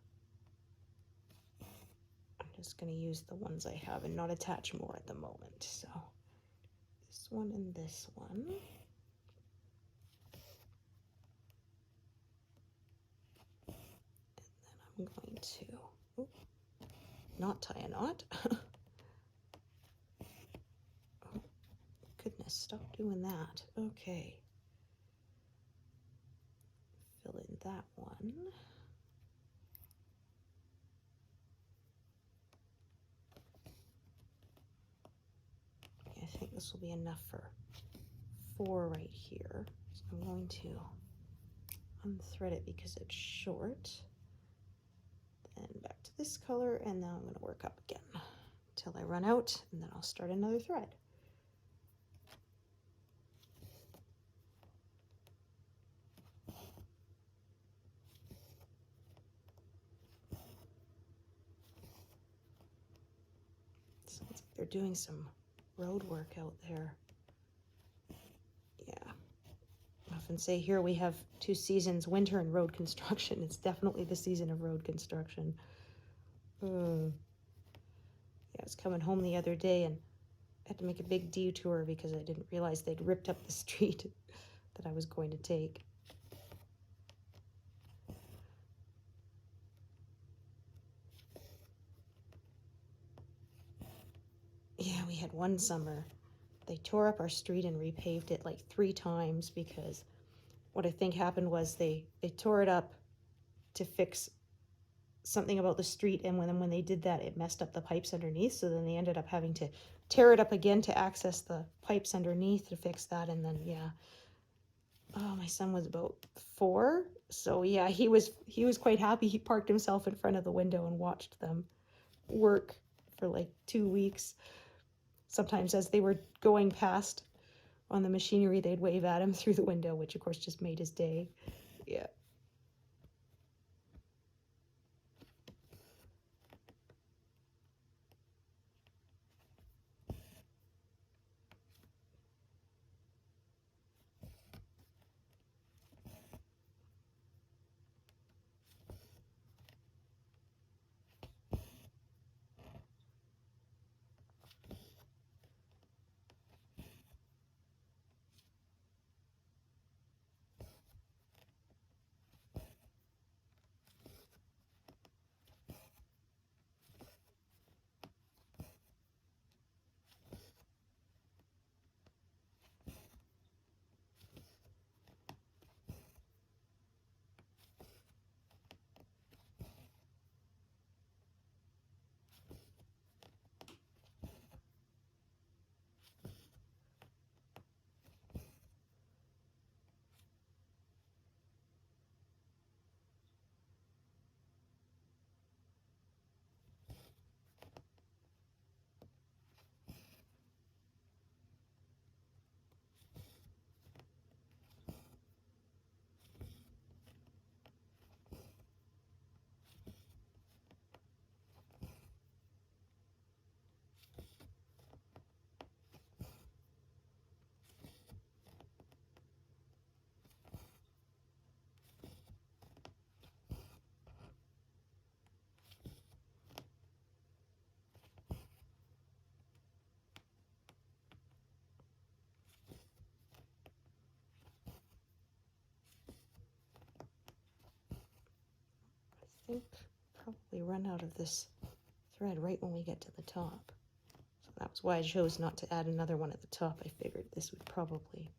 use the ones I have and not attach more at the moment. So this one and this one. And then I'm going to not tie a knot. Oh, goodness, stop doing that. Okay. Fill in that one. I think this will be enough for 4 right here. So I'm going to unthread it because it's short. Then back to this color, and now I'm going to work up again until I run out, and then I'll start another thread. Sounds like they're doing some road work out there. Yeah. often say here we have two seasons, winter and road construction. It's definitely the season of road construction. Yeah, I was coming home the other day and had to make a big detour because I didn't realize they'd ripped up the street that I was going to take. Yeah, we had one summer. They tore up our street and repaved it like 3 times because what I think happened was they tore it up to fix something about the street, and when they did that, it messed up the pipes underneath, so then they ended up having to tear it up again to access the pipes underneath to fix that. And then yeah, oh, my son was about 4, so yeah, he was quite happy. He parked himself in front of the window and watched them work for like 2 weeks. Sometimes as they were going past on the machinery, they'd wave at him through the window, which of course just made his day. Yeah. I think probably run out of this thread right when we get to the top. So that was why I chose not to add another one at the top. I figured this would probably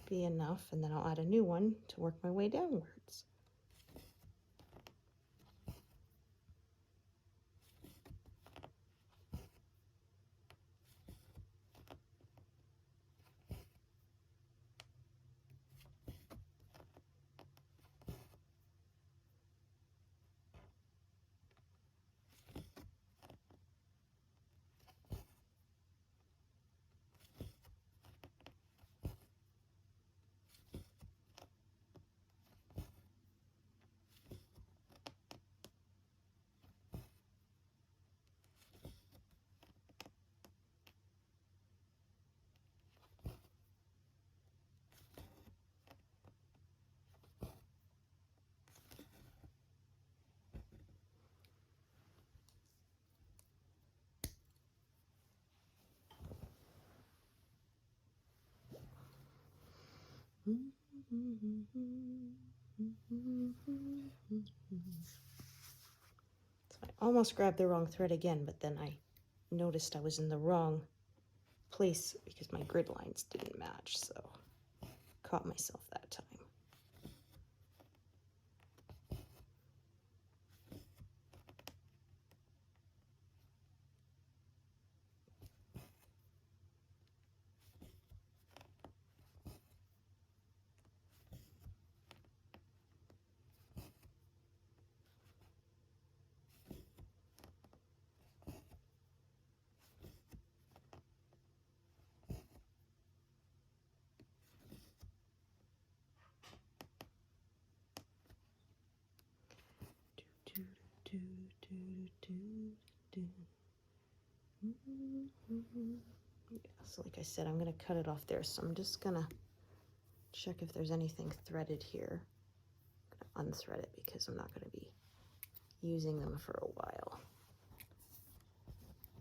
be enough, and then I'll add a new one to work my way downwards. So I almost grabbed the wrong thread again, but then I noticed I was in the wrong place because my grid lines didn't match, so caught myself that time. Yeah, so like I said, I'm going to cut it off there, so I'm just going to check if there's anything threaded here. I'm going to unthread it because I'm not going to be using them for a while.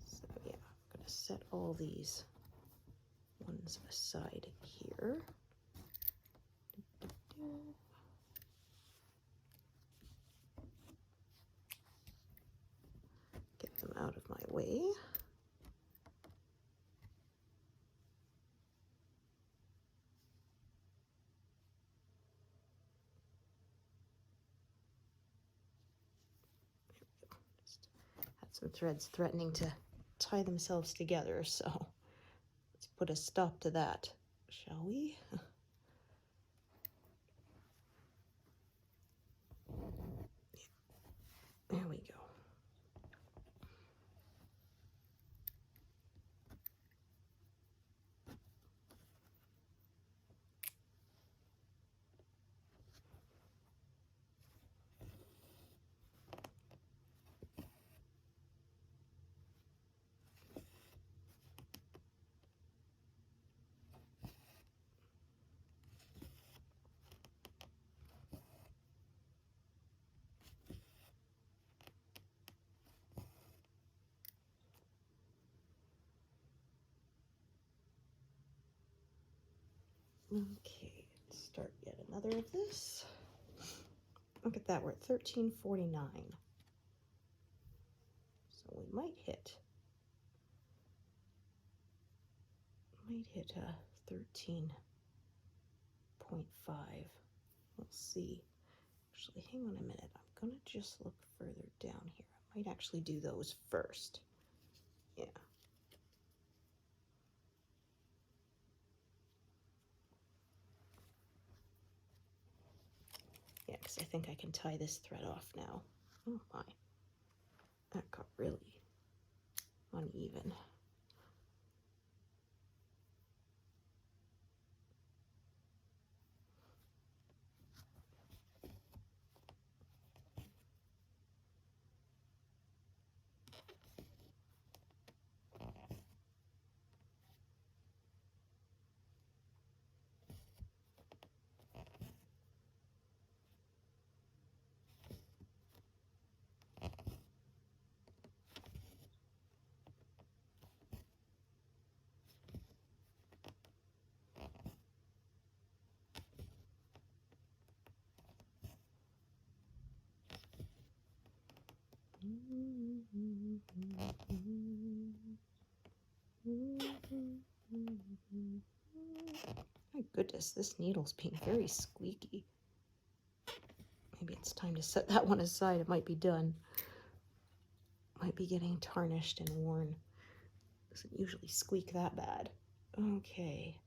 So yeah, I'm going to set all these ones aside here. Get them out of my way. Had some threads threatening to tie themselves together, so let's put a stop to that, shall we? There we go. Okay, let's start yet another of this. Look at that, we're at 13.49. So we might hit 13.5. We'll see. Actually, hang on a minute. I'm gonna just look further down here. I might actually do those first. Yeah. Yeah, because I think I can tie this thread off now. Oh my. That got really uneven. My goodness, this needle's being very squeaky. Maybe it's time to set that one aside. It might be done. Might be getting tarnished and worn. Doesn't usually squeak that bad. Okay.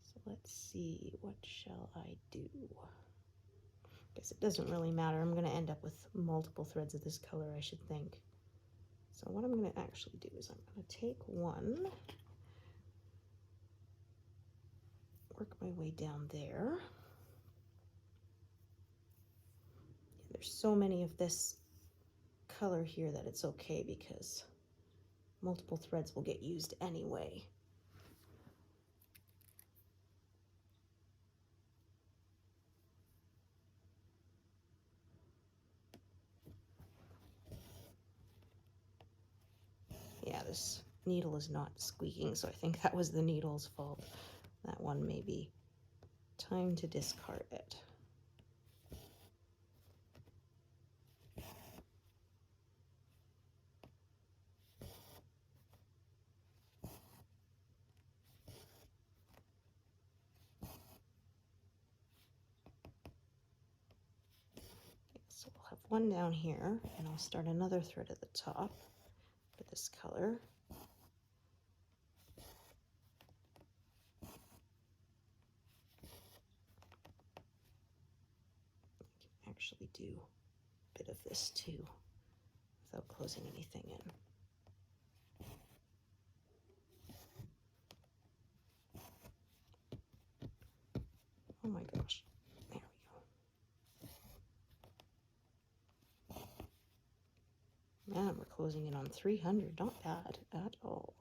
So let's see. What shall I do? Guess it doesn't really matter. I'm going to end up with multiple threads of this color, I should think. So what I'm going to actually do is I'm going to take one, work my way down there. There's so many of this color here that it's okay because multiple threads will get used anyway. Yeah, this needle is not squeaking, so I think that was the needle's fault. That one may be time to discard it. So we'll have one down here, and I'll start another thread at the top for this color. I can actually do a bit of this too without closing anything in. Oh my gosh, there we go. Man, we're closing in on 300, not bad at all.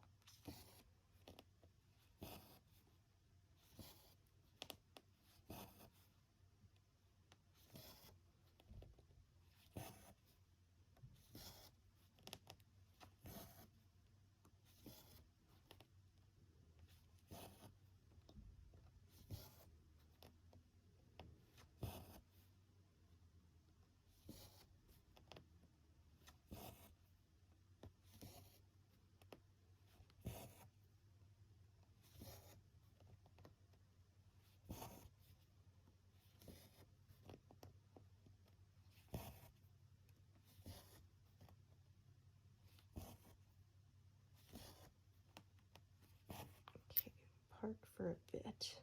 apart for a bit.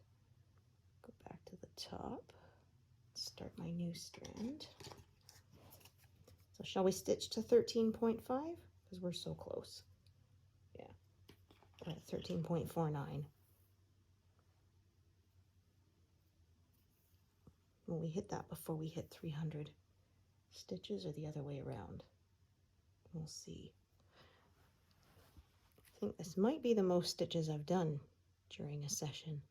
Go back to the top. Start my new strand. So shall we stitch to 13.5? Because we're so close. Yeah, we're at 13.49. Will we hit that before we hit 300 stitches or the other way around? We'll see. I think this might be the most stitches I've done during a session.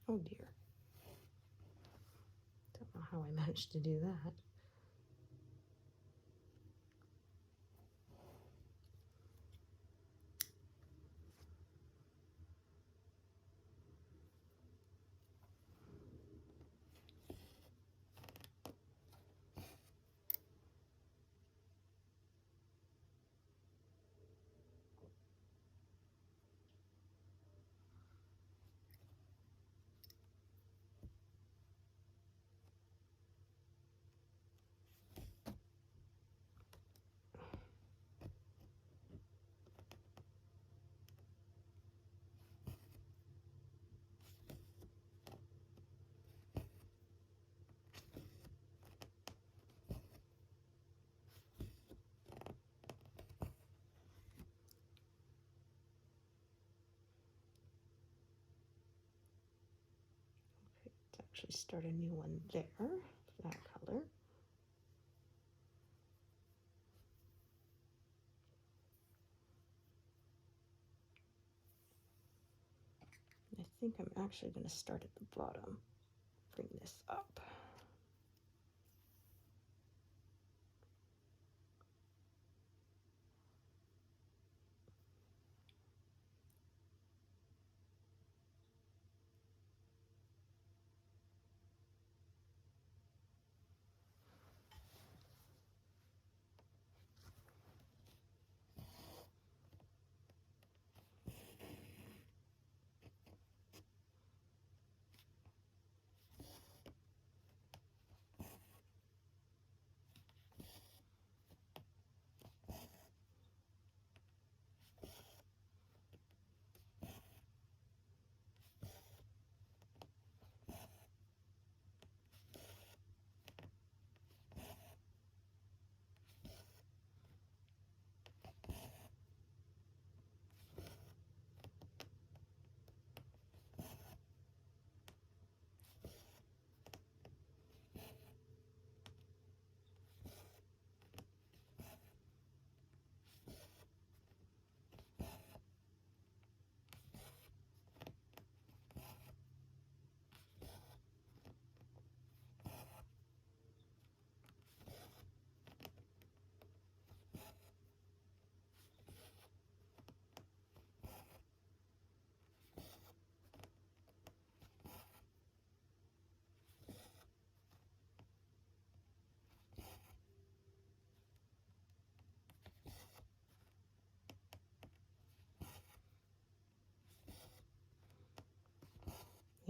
Oh dear. Don't know how I managed to do that. Actually start a new one there, that color. I think I'm actually going to start at the bottom, bring this up.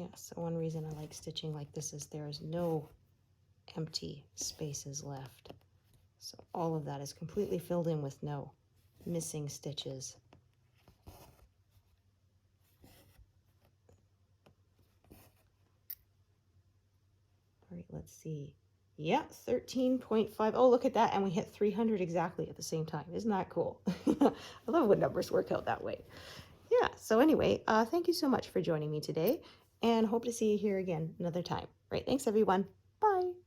Yeah, so one reason I like stitching like this is there is no empty spaces left. So all of that is completely filled in with no missing stitches. right, let's see. Yeah, 13.5. Oh, look at that. And we hit 300 exactly at the same time. Isn't that cool? I love when numbers work out that way. Yeah, so anyway, thank you so much for joining me today, and hope to see you here again another time. Right, thanks everyone. Bye.